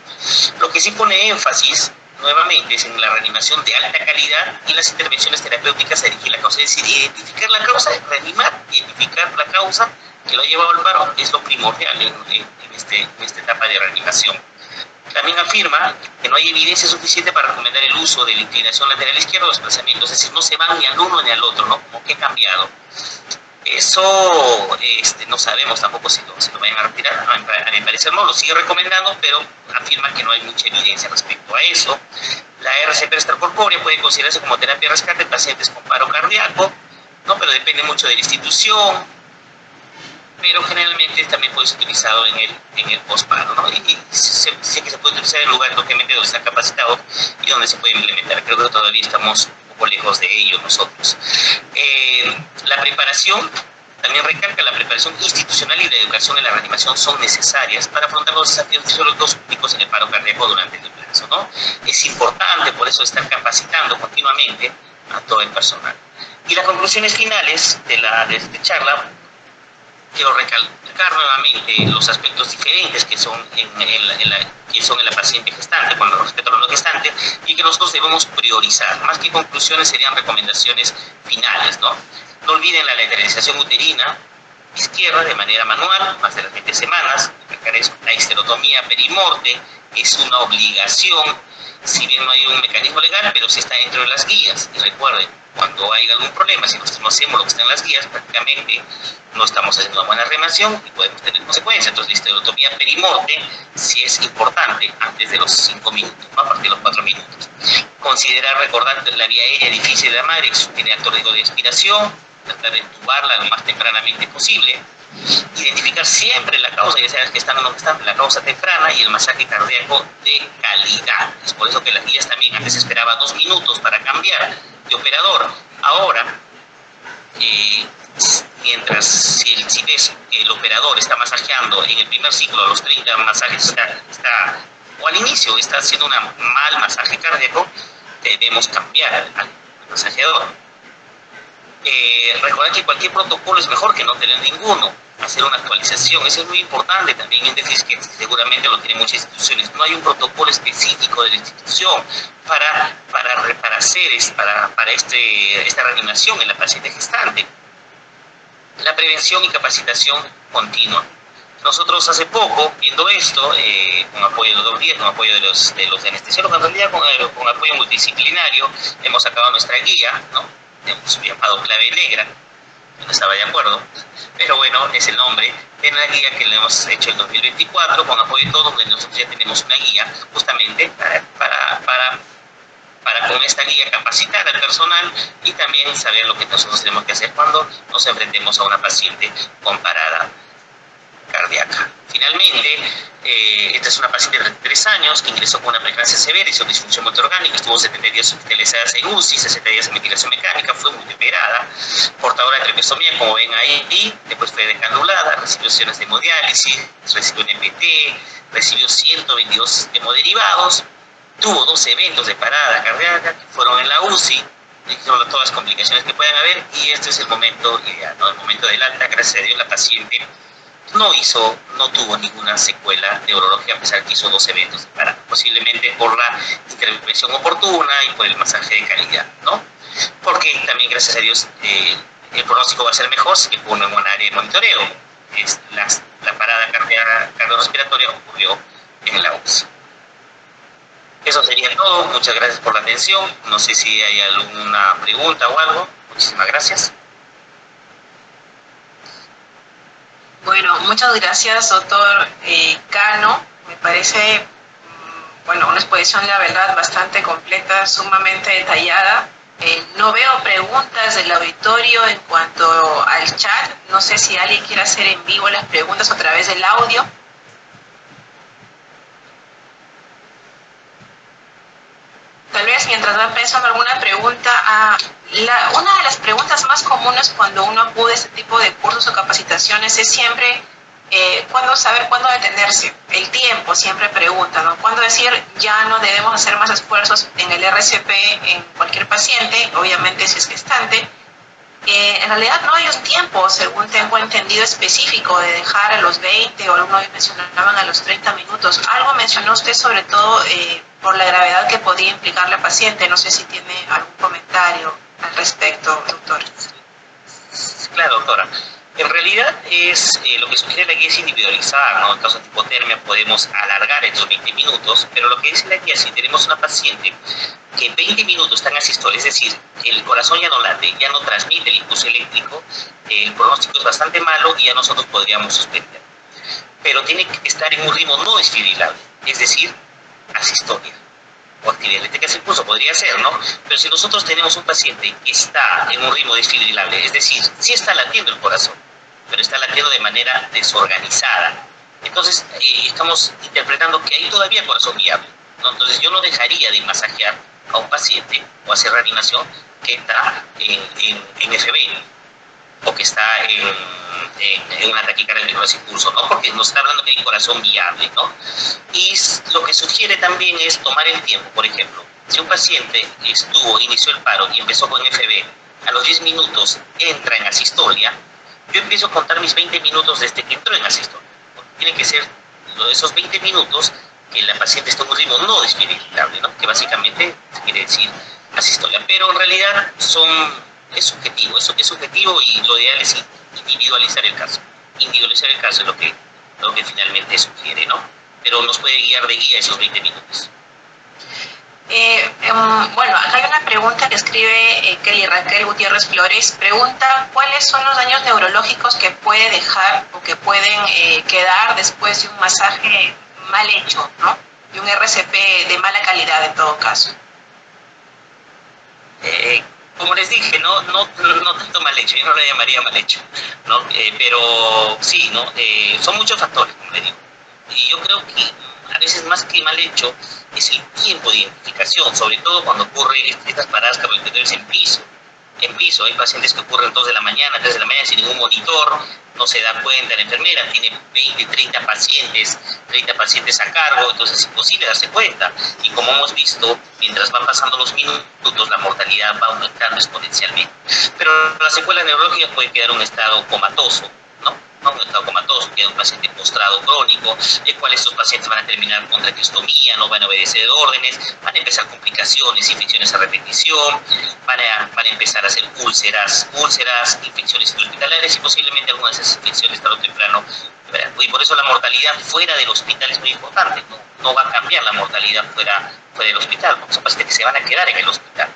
Lo que sí pone énfasis nuevamente es en la reanimación de alta calidad y las intervenciones terapéuticas a dirigir la causa, es decir, identificar la causa, reanimar, identificar la causa que lo ha llevado al paro, es lo primordial en esta etapa de reanimación. También afirma que no hay evidencia suficiente para recomendar el uso de la inclinación lateral izquierda o desplazamiento, es decir, no se van ni al uno ni al otro, ¿no? Como que ha cambiado. Eso no sabemos tampoco si lo vayan a retirar. A mi parecer no, lo sigue recomendando, pero afirma que no hay mucha evidencia respecto a eso. La RCP extracorpórea puede considerarse como terapia de rescate en pacientes con paro cardíaco, ¿no? Pero depende mucho de la institución, pero generalmente también puede ser utilizado en el posparo, ¿no? Y sé que se puede utilizar en lugares obviamente donde está capacitado y donde se puede implementar. Creo que todavía estamos un poco lejos de ello nosotros. La preparación, también recalca, la preparación institucional y la educación en la reanimación son necesarias para afrontar los desafíos fisiológicos únicos en el paro cardíaco durante el embarazo, ¿no? Es importante, por eso, estar capacitando continuamente a todo el personal. Y las conclusiones finales de esta charla, quiero recalcar nuevamente los aspectos diferentes que son en la paciente gestante con respecto a la no gestante, y que nosotros debemos priorizar. Más que conclusiones, serían recomendaciones finales, ¿no? No olviden la lateralización uterina izquierda de manera manual, más de las 20 semanas. La histerotomía perimorte es una obligación, si bien no hay un mecanismo legal, pero sí está dentro de las guías. Y recuerden, cuando hay algún problema, si nosotros no hacemos lo que está en las guías, prácticamente no estamos haciendo una buena reanimación y podemos tener consecuencias. Entonces, la histerotomía perimorte sí es importante antes de los 5 minutos, ¿no? A partir de los 4 minutos. Recordar la vía aérea difícil de la madre, que tiene alto riesgo de expiración, tratar de entubarla lo más tempranamente posible. Identificar siempre la causa, ya sabes que están o no están, la causa temprana, y el masaje cardíaco de calidad. Es por eso que las guías también, antes esperaba 2 minutos para cambiar de operador. Ahora, mientras si ves que el operador está masajeando en el primer ciclo a los 30 masajes, o al inicio está haciendo un mal masaje cardíaco, debemos cambiar al masajeador. Recordar que cualquier protocolo es mejor que no tener ninguno. Hacer una actualización, eso es muy importante también en déficit, que seguramente lo tienen muchas instituciones. No hay un protocolo específico de la institución para hacer esta reanimación en la paciente gestante. La prevención y capacitación continua. Nosotros hace poco, viendo esto, con apoyo de los días, con apoyo de los anestesiólogos, en realidad con apoyo multidisciplinario, hemos sacado nuestra guía, ¿no? Hemos llamado Clave Negra, no estaba de acuerdo, pero bueno, es el nombre de la guía que le hemos hecho en 2024, con apoyo de todos, donde nosotros ya tenemos una guía justamente para con esta guía capacitar al personal y también saber lo que nosotros tenemos que hacer cuando nos enfrentemos a una paciente con parada cardíaca. Finalmente, esta es una paciente de 33 años que ingresó con una preeclampsia severa y su disfunción motororgánica, estuvo 70 días hospitalizada en UCI, 60 días en ventilación mecánica, fue multioperada, portadora de traqueostomía, como ven ahí, después fue decanulada, recibió sesiones de hemodiálisis, recibió un EPT, recibió 122 hemoderivados, tuvo 2 eventos de parada cardíaca que fueron en la UCI, todas las complicaciones que puedan haber, y este es el momento ideal, ¿no? El momento del alta. Gracias a Dios la paciente no tuvo ninguna secuela neurológica, a pesar que hizo 2 eventos de parada, posiblemente por la intervención oportuna y por el masaje de calidad, ¿no? Porque también, gracias a Dios, el pronóstico va a ser mejor si ponemos un área de monitoreo. La parada cardiorrespiratoria ocurrió en la UCI. Eso sería todo. Muchas gracias por la atención. No sé si hay alguna pregunta o algo. Muchísimas gracias. Bueno, muchas gracias, doctor Cano. Me parece, una exposición, la verdad, bastante completa, sumamente detallada. No veo preguntas del auditorio en cuanto al chat. No sé si alguien quiere hacer en vivo las preguntas a través del audio. Tal vez mientras va pensando alguna pregunta, una de las preguntas más comunes cuando uno acude a este tipo de cursos o capacitaciones es siempre saber cuándo detenerse, el tiempo, siempre preguntan, ¿no? Cuándo decir ya no debemos hacer más esfuerzos en el RCP en cualquier paciente, obviamente si es gestante. En realidad no hay un tiempo, según tengo entendido, específico de dejar a los 20 o algunos mencionaban a los 30 minutos. Algo mencionó usted sobre todo por la gravedad que podía implicar la paciente. No sé si tiene algún comentario al respecto, doctor. Claro, doctora. En realidad lo que sugiere la guía es individualizar, ¿no? En caso de hipotermia podemos alargar estos 20 minutos, pero lo que dice la guía, si tenemos una paciente que 20 minutos está en asistol, es decir, el corazón ya no late, ya no transmite el impulso eléctrico, el pronóstico es bastante malo y ya nosotros podríamos suspender. Pero tiene que estar en un ritmo no desfibrilable, es decir, asistolia o actividad eléctrica sin pulso, podría ser, ¿no? Pero si nosotros tenemos un paciente que está en un ritmo desfibrilable, es decir, sí está latiendo el corazón, pero está latiendo de manera desorganizada, entonces estamos interpretando que hay todavía corazón viable, ¿no? Entonces yo no dejaría de masajear a un paciente o hacer reanimación que está en FB o que está en una taquicardia sin pulso, ¿no? Porque nos está hablando que hay corazón viable, ¿no? Y lo que sugiere también es tomar el tiempo. Por ejemplo, si un paciente inició el paro y empezó con FB, a los 10 minutos entra en asistolia, yo empiezo a contar mis 20 minutos desde que entró en asistolia. Tienen que ser esos 20 minutos que la paciente está en un ritmo no desfibrilable, ¿no? Que básicamente quiere decir asistolia. Pero en realidad es subjetivo y lo ideal es individualizar el caso. Individualizar el caso es lo que finalmente sugiere, ¿no? Pero nos puede guiar de guía esos 20 minutos. Bueno, acá hay una pregunta que escribe Kelly Raquel Gutiérrez Flores. Pregunta, ¿cuáles son los daños neurológicos que puede dejar o que pueden quedar después de un masaje mal hecho, ¿no? Y un RCP de mala calidad en todo caso? Como les dije, no tanto mal hecho, yo no lo llamaría mal hecho, ¿no? Pero sí, ¿no? Son muchos factores, como les digo. Y yo creo que a veces más que mal hecho es el tiempo de identificación, sobre todo cuando ocurre estas paradas cardiorrespiratorias en piso. En piso hay pacientes que ocurren 2 de la mañana, 3 de la mañana sin ningún monitor, no se da cuenta la enfermera, tiene 20, 30 pacientes a cargo, entonces es imposible darse cuenta. Y como hemos visto, mientras van pasando los minutos, la mortalidad va aumentando exponencialmente. Pero las secuelas neurológicas pueden quedar en un estado comatoso, ¿no? Un estado comatoso, queda un paciente postrado crónico, el cual estos pacientes van a terminar con traqueostomía, no van a obedecer órdenes, van a empezar complicaciones, infecciones a repetición, van a empezar a hacer úlceras, infecciones hospitalarias y posiblemente algunas de esas infecciones tarde o temprano. Y por eso la mortalidad fuera del hospital es muy importante, no va a cambiar la mortalidad fuera del hospital, porque son pacientes que se van a quedar en el hospital.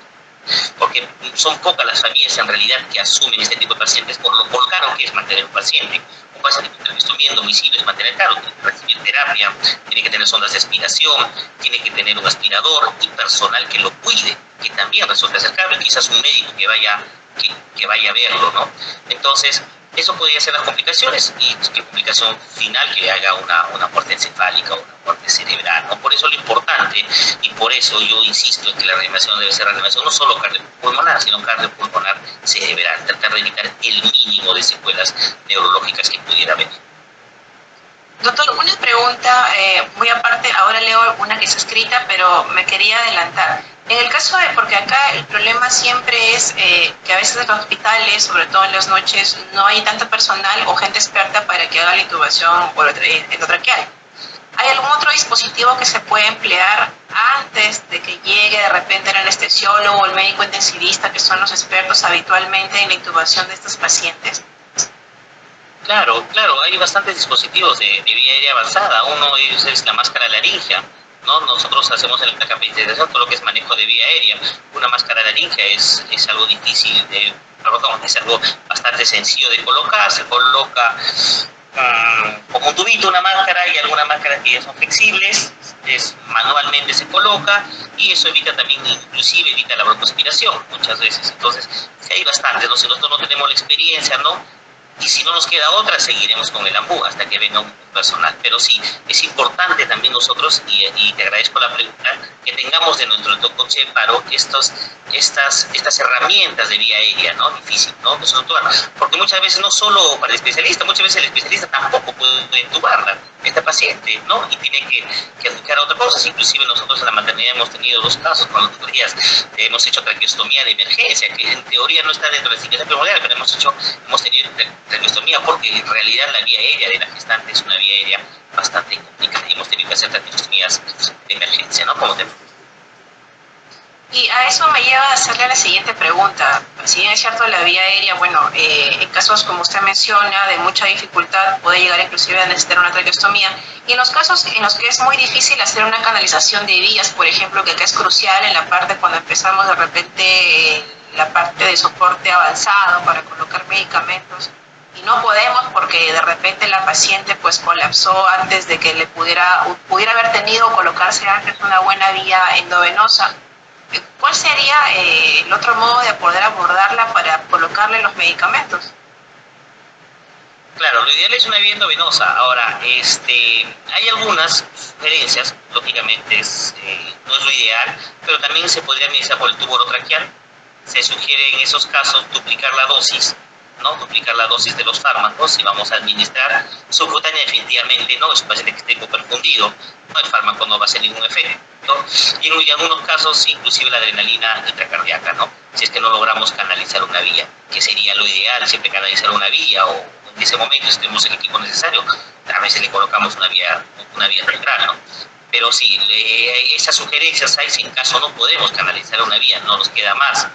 Porque son pocas las familias en realidad que asumen este tipo de pacientes por lo caro que es mantener un paciente. Un paciente con traqueostomía en domicilio es mantener caro, tiene que recibir terapia, tiene que tener sondas de aspiración, tiene que tener un aspirador y personal que lo cuide, que también resulta ser caro, quizás un médico que vaya a verlo, ¿no? Entonces, eso podría ser las complicaciones y qué complicación final que haga una muerte encefálica o una muerte cerebral, ¿no? Por eso lo importante y por eso yo insisto en que la reanimación debe ser reanimación no solo cardiopulmonar, sino cardiopulmonar cerebral, tratar de evitar el mínimo de secuelas neurológicas que pudiera haber. Doctor, una pregunta muy aparte, ahora leo una que está escrita, pero me quería adelantar. En el caso porque acá el problema siempre es que a veces en los hospitales, sobre todo en las noches, no hay tanto personal o gente experta para que haga la intubación endotraqueal. ¿Hay algún otro dispositivo que se puede emplear antes de que llegue de repente el anestesiólogo o el médico intensivista, que son los expertos habitualmente en la intubación de estos pacientes? Claro, hay bastantes dispositivos de vía aérea avanzada. Uno de ellos es la máscara laringea, ¿no? Nosotros hacemos en la capacitación todo lo que es manejo de vía aérea. Una máscara laringea es algo difícil es algo bastante sencillo de colocar. Se coloca como un tubito, una máscara, y algunas máscaras que ya son flexibles, manualmente se coloca, y eso inclusive evita la broncoaspiración muchas veces. Entonces, sí hay bastantes, ¿no? Si nosotros no tenemos la experiencia, ¿no? Y si no nos queda otra, seguiremos con el AMBU hasta que venga un personal. Pero sí, es importante también nosotros, y te agradezco la pregunta, que tengamos de nuestro coche de paro estas herramientas de vía aérea, ¿no? Difícil, ¿no? Porque muchas veces no solo para el especialista, muchas veces el especialista tampoco puede intubarla, esta paciente, ¿no? Y tiene que aplicar a otras cosas. Inclusive nosotros en la maternidad hemos tenido 2 casos con los días, hemos hecho traqueostomía de emergencia, que en teoría no está dentro de la ciencia primordial, pero hemos tenido traqueostomía porque en realidad la vía aérea de la gestante es una vía aérea bastante complicada y hemos tenido que hacer traqueostomías de emergencia, ¿no? Y a eso me lleva a hacerle la siguiente pregunta. Si bien es cierto, la vía aérea, bueno, en casos como usted menciona, de mucha dificultad, puede llegar inclusive a necesitar una traqueostomía. Y en los casos en los que es muy difícil hacer una canalización de vías, por ejemplo, que acá es crucial en la parte cuando empezamos de repente la parte de soporte avanzado para colocar medicamentos, y no podemos porque de repente la paciente pues colapsó antes de que le pudiera haber tenido o colocarse antes una buena vía endovenosa. ¿Cuál sería el otro modo de poder abordarla para colocarle los medicamentos? Claro, lo ideal es una vía endovenosa. Ahora, hay algunas sugerencias, lógicamente no es lo ideal, pero también se podría administrar por el tubo orotraqueal. Se sugiere en esos casos duplicar la dosis, ¿no? Duplicar la dosis de los fármacos si vamos a administrar subcutánea. Definitivamente no, es un paciente que esté hipoperfundido, no, el fármaco no va a hacer ningún efecto. Y en algunos casos inclusive la adrenalina intracardíaca, ¿no? Si es que no logramos canalizar una vía, que sería lo ideal, siempre canalizar una vía, o en ese momento si tenemos el equipo necesario, a veces le colocamos una vía central, ¿no? Pero sí, esas sugerencias hay si en caso no podemos canalizar una vía, no nos queda más,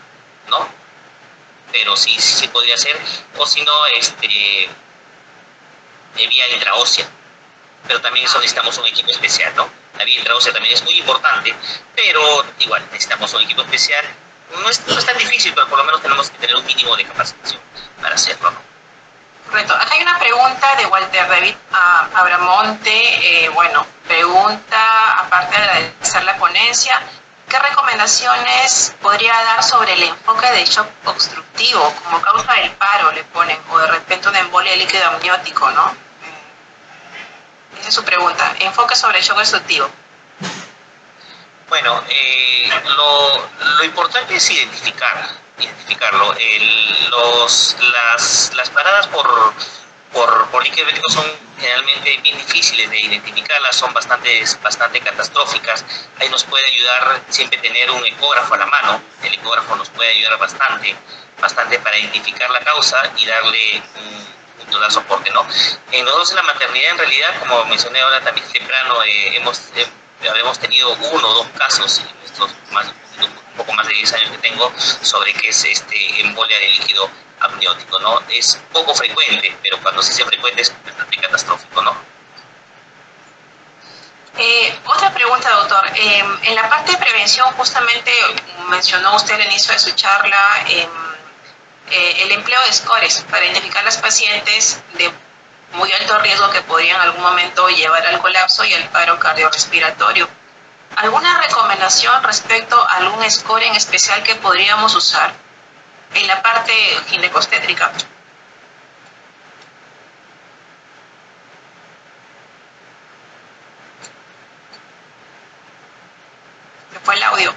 ¿no? Pero sí podría ser, o si no, vía intraósea, pero también eso necesitamos un equipo especial, ¿no? La vía intraósea también es muy importante, pero igual necesitamos un equipo especial. No es tan difícil, pero por lo menos tenemos que tener un mínimo de capacitación para hacerlo, ¿no? Correcto. Acá hay una pregunta de Walter David Abramonte. Pregunta, aparte de agradecer la ponencia, ¿qué recomendaciones podría dar sobre el enfoque de shock obstructivo como causa del paro, le ponen, o de repente una embolia de líquido amniótico, ¿no? Esa es su pregunta. Enfoque sobre el shock obstructivo. Bueno, lo importante es identificarlo. Las paradas por líquido amniótico son generalmente bien difíciles de identificarlas, son bastante catastróficas. Ahí nos puede ayudar siempre tener un ecógrafo a la mano. El ecógrafo nos puede ayudar bastante para identificar la causa y darle un total soporte, ¿no? Nosotros en la maternidad, en realidad, como mencioné ahora también temprano, habíamos tenido 1 o 2 casos en estos un poco más de 10 años que tengo sobre qué es embolia de líquido amniótico, ¿no? Es poco frecuente, pero cuando sí es frecuente es bastante catastrófico, ¿no? Otra pregunta, doctor. En la parte de prevención, justamente mencionó usted al inicio de su charla el empleo de scores para identificar las pacientes de muy alto riesgo que podrían en algún momento llevar al colapso y al paro cardiorrespiratorio. ¿Alguna recomendación respecto a algún score en especial que podríamos usar en la parte ginecostétrica? Se fue el audio.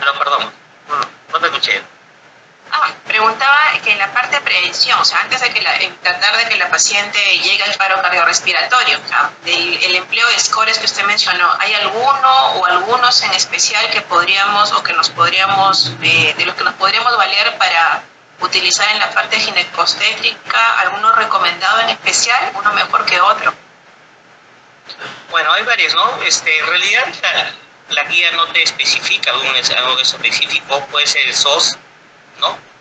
No, perdón, no te escuché. Preguntaba que en la parte de prevención, o sea, antes de tratar de que la paciente llegue al paro cardiorrespiratorio, o sea, el empleo de scores que usted mencionó, ¿hay alguno o algunos en especial que podríamos o que nos podríamos, de los que nos podríamos valer para utilizar en la parte ginecostétrica? ¿Alguno recomendado en especial, uno mejor que otro? Bueno, hay varios, ¿no? En realidad la guía no te especifica algo específico, puede ser el SOS, ¿no?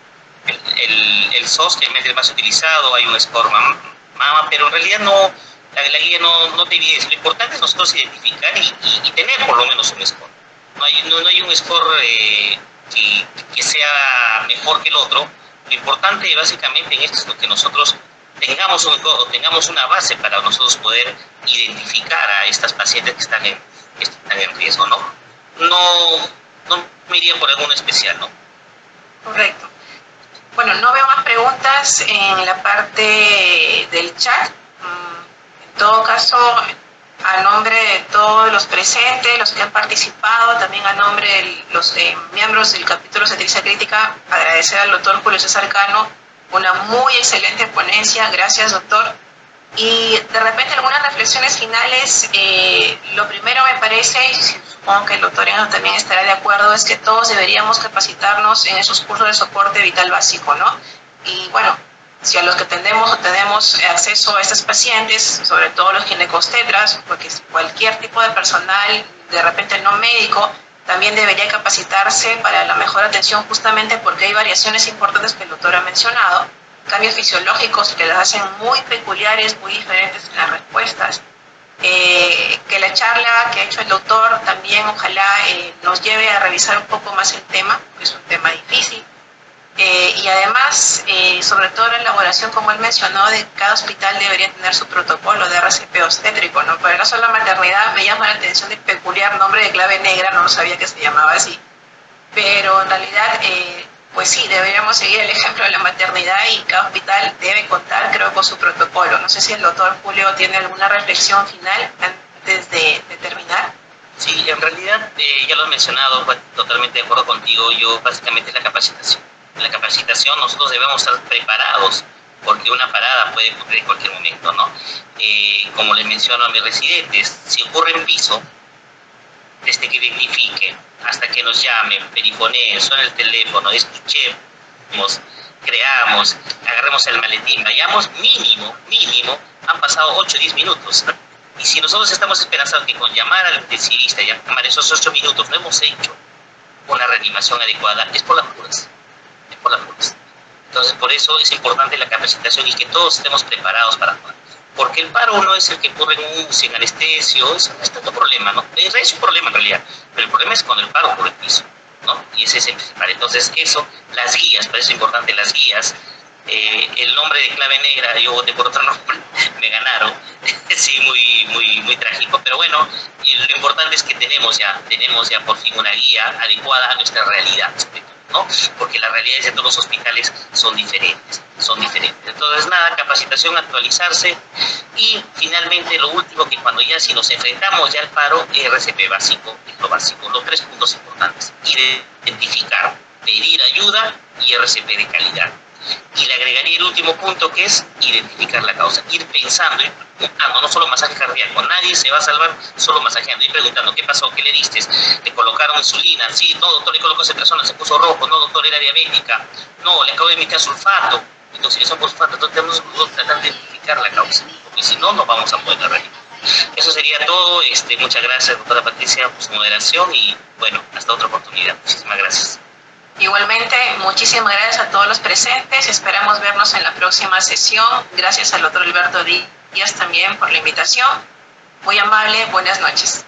El SOS que es más utilizado, hay un score mama, pero en realidad la guía no te evidencia. Lo importante es nosotros identificar y tener por lo menos un score. No hay un score que sea mejor que el otro. Lo importante básicamente en esto es lo que nosotros tengamos una base para nosotros poder identificar a estas pacientes que están en riesgo, ¿no? No me iría por alguno especial, ¿no? Correcto. Bueno, no veo más preguntas en la parte del chat. En todo caso, a nombre de todos los presentes, los que han participado, también a nombre de los miembros del capítulo de Obstetricia Crítica, agradecer al doctor Julio César Cano una muy excelente ponencia. Gracias, doctor. Y de repente algunas reflexiones finales. Lo primero me parece, y supongo que el doctor Eno también estará de acuerdo, es que todos deberíamos capacitarnos en esos cursos de soporte vital básico, ¿no? Y bueno, si a los que tenemos acceso a estas pacientes, sobre todo los ginecostetras, porque cualquier tipo de personal, de repente no médico, también debería capacitarse para la mejor atención, justamente porque hay variaciones importantes que el doctor ha mencionado, cambios fisiológicos que las hacen muy peculiares, muy diferentes en las respuestas. Que la charla que ha hecho el doctor también ojalá nos lleve a revisar un poco más el tema, que es un tema difícil. Y además, sobre todo la elaboración, como él mencionó, de cada hospital debería tener su protocolo de RCP obstétrico, ¿no? Por el caso de la maternidad me llama la atención el peculiar nombre de clave negra, no lo sabía que se llamaba así. Pero en realidad, pues sí, deberíamos seguir el ejemplo de la maternidad y cada hospital debe contar, creo, con su protocolo. No sé si el doctor Julio tiene alguna reflexión final antes de terminar. Sí, en realidad, ya lo he mencionado, totalmente de acuerdo contigo, yo básicamente es la capacitación. En la capacitación nosotros debemos estar preparados porque una parada puede ocurrir en cualquier momento, ¿no? Como les menciono a mis residentes, si ocurre en piso, desde que identifique, hasta que nos llamen, perifoneen, suene el teléfono, escuchemos, creamos, agarremos el maletín, vayamos, mínimo, han pasado 8 o 10 minutos. Y si nosotros estamos esperanzados que con llamar al intensivista, llamar esos 8 minutos, no hemos hecho una reanimación adecuada, es por las puras. Entonces, por eso es importante la capacitación y que todos estemos preparados para todo. Porque el paro no es el que ocurre en un sin anestesio, eso no es tanto problema, ¿no? Es un problema en realidad, pero el problema es cuando el paro ocurre en piso, ¿no? Y ese es el principal. Entonces, eso, las guías, por eso es importante las guías. El nombre de clave negra, yo voté por otro nombre, me ganaron, sí, muy trágico, pero bueno, lo importante es que tenemos ya por fin una guía adecuada a nuestra realidad, ¿no? Porque las realidades de todos los hospitales son diferentes. Entonces, nada, capacitación, actualizarse y finalmente lo último, que cuando ya si nos enfrentamos ya al paro, RCP básico es lo básico, los 3 puntos importantes: identificar, pedir ayuda y RCP de calidad. Y le agregaría el último punto, que es identificar la causa, ir pensando, ir preguntando, no solo masaje cardíaco, nadie se va a salvar solo masajeando, ir preguntando qué pasó, qué le diste, le colocaron insulina, sí, no doctor, le colocó cetrasona, se puso rojo, no doctor, era diabética, no, le acabo de emitir sulfato, intoxicación por sulfato. Entonces tenemos que tratar de identificar la causa, porque si no, no vamos a poder realizar. Eso sería todo. Muchas gracias, doctora Patricia, por su moderación y bueno, hasta otra oportunidad. Muchísimas gracias. Igualmente, muchísimas gracias a todos los presentes. Esperamos vernos en la próxima sesión. Gracias al doctor Alberto Díaz también por la invitación. Muy amable, buenas noches.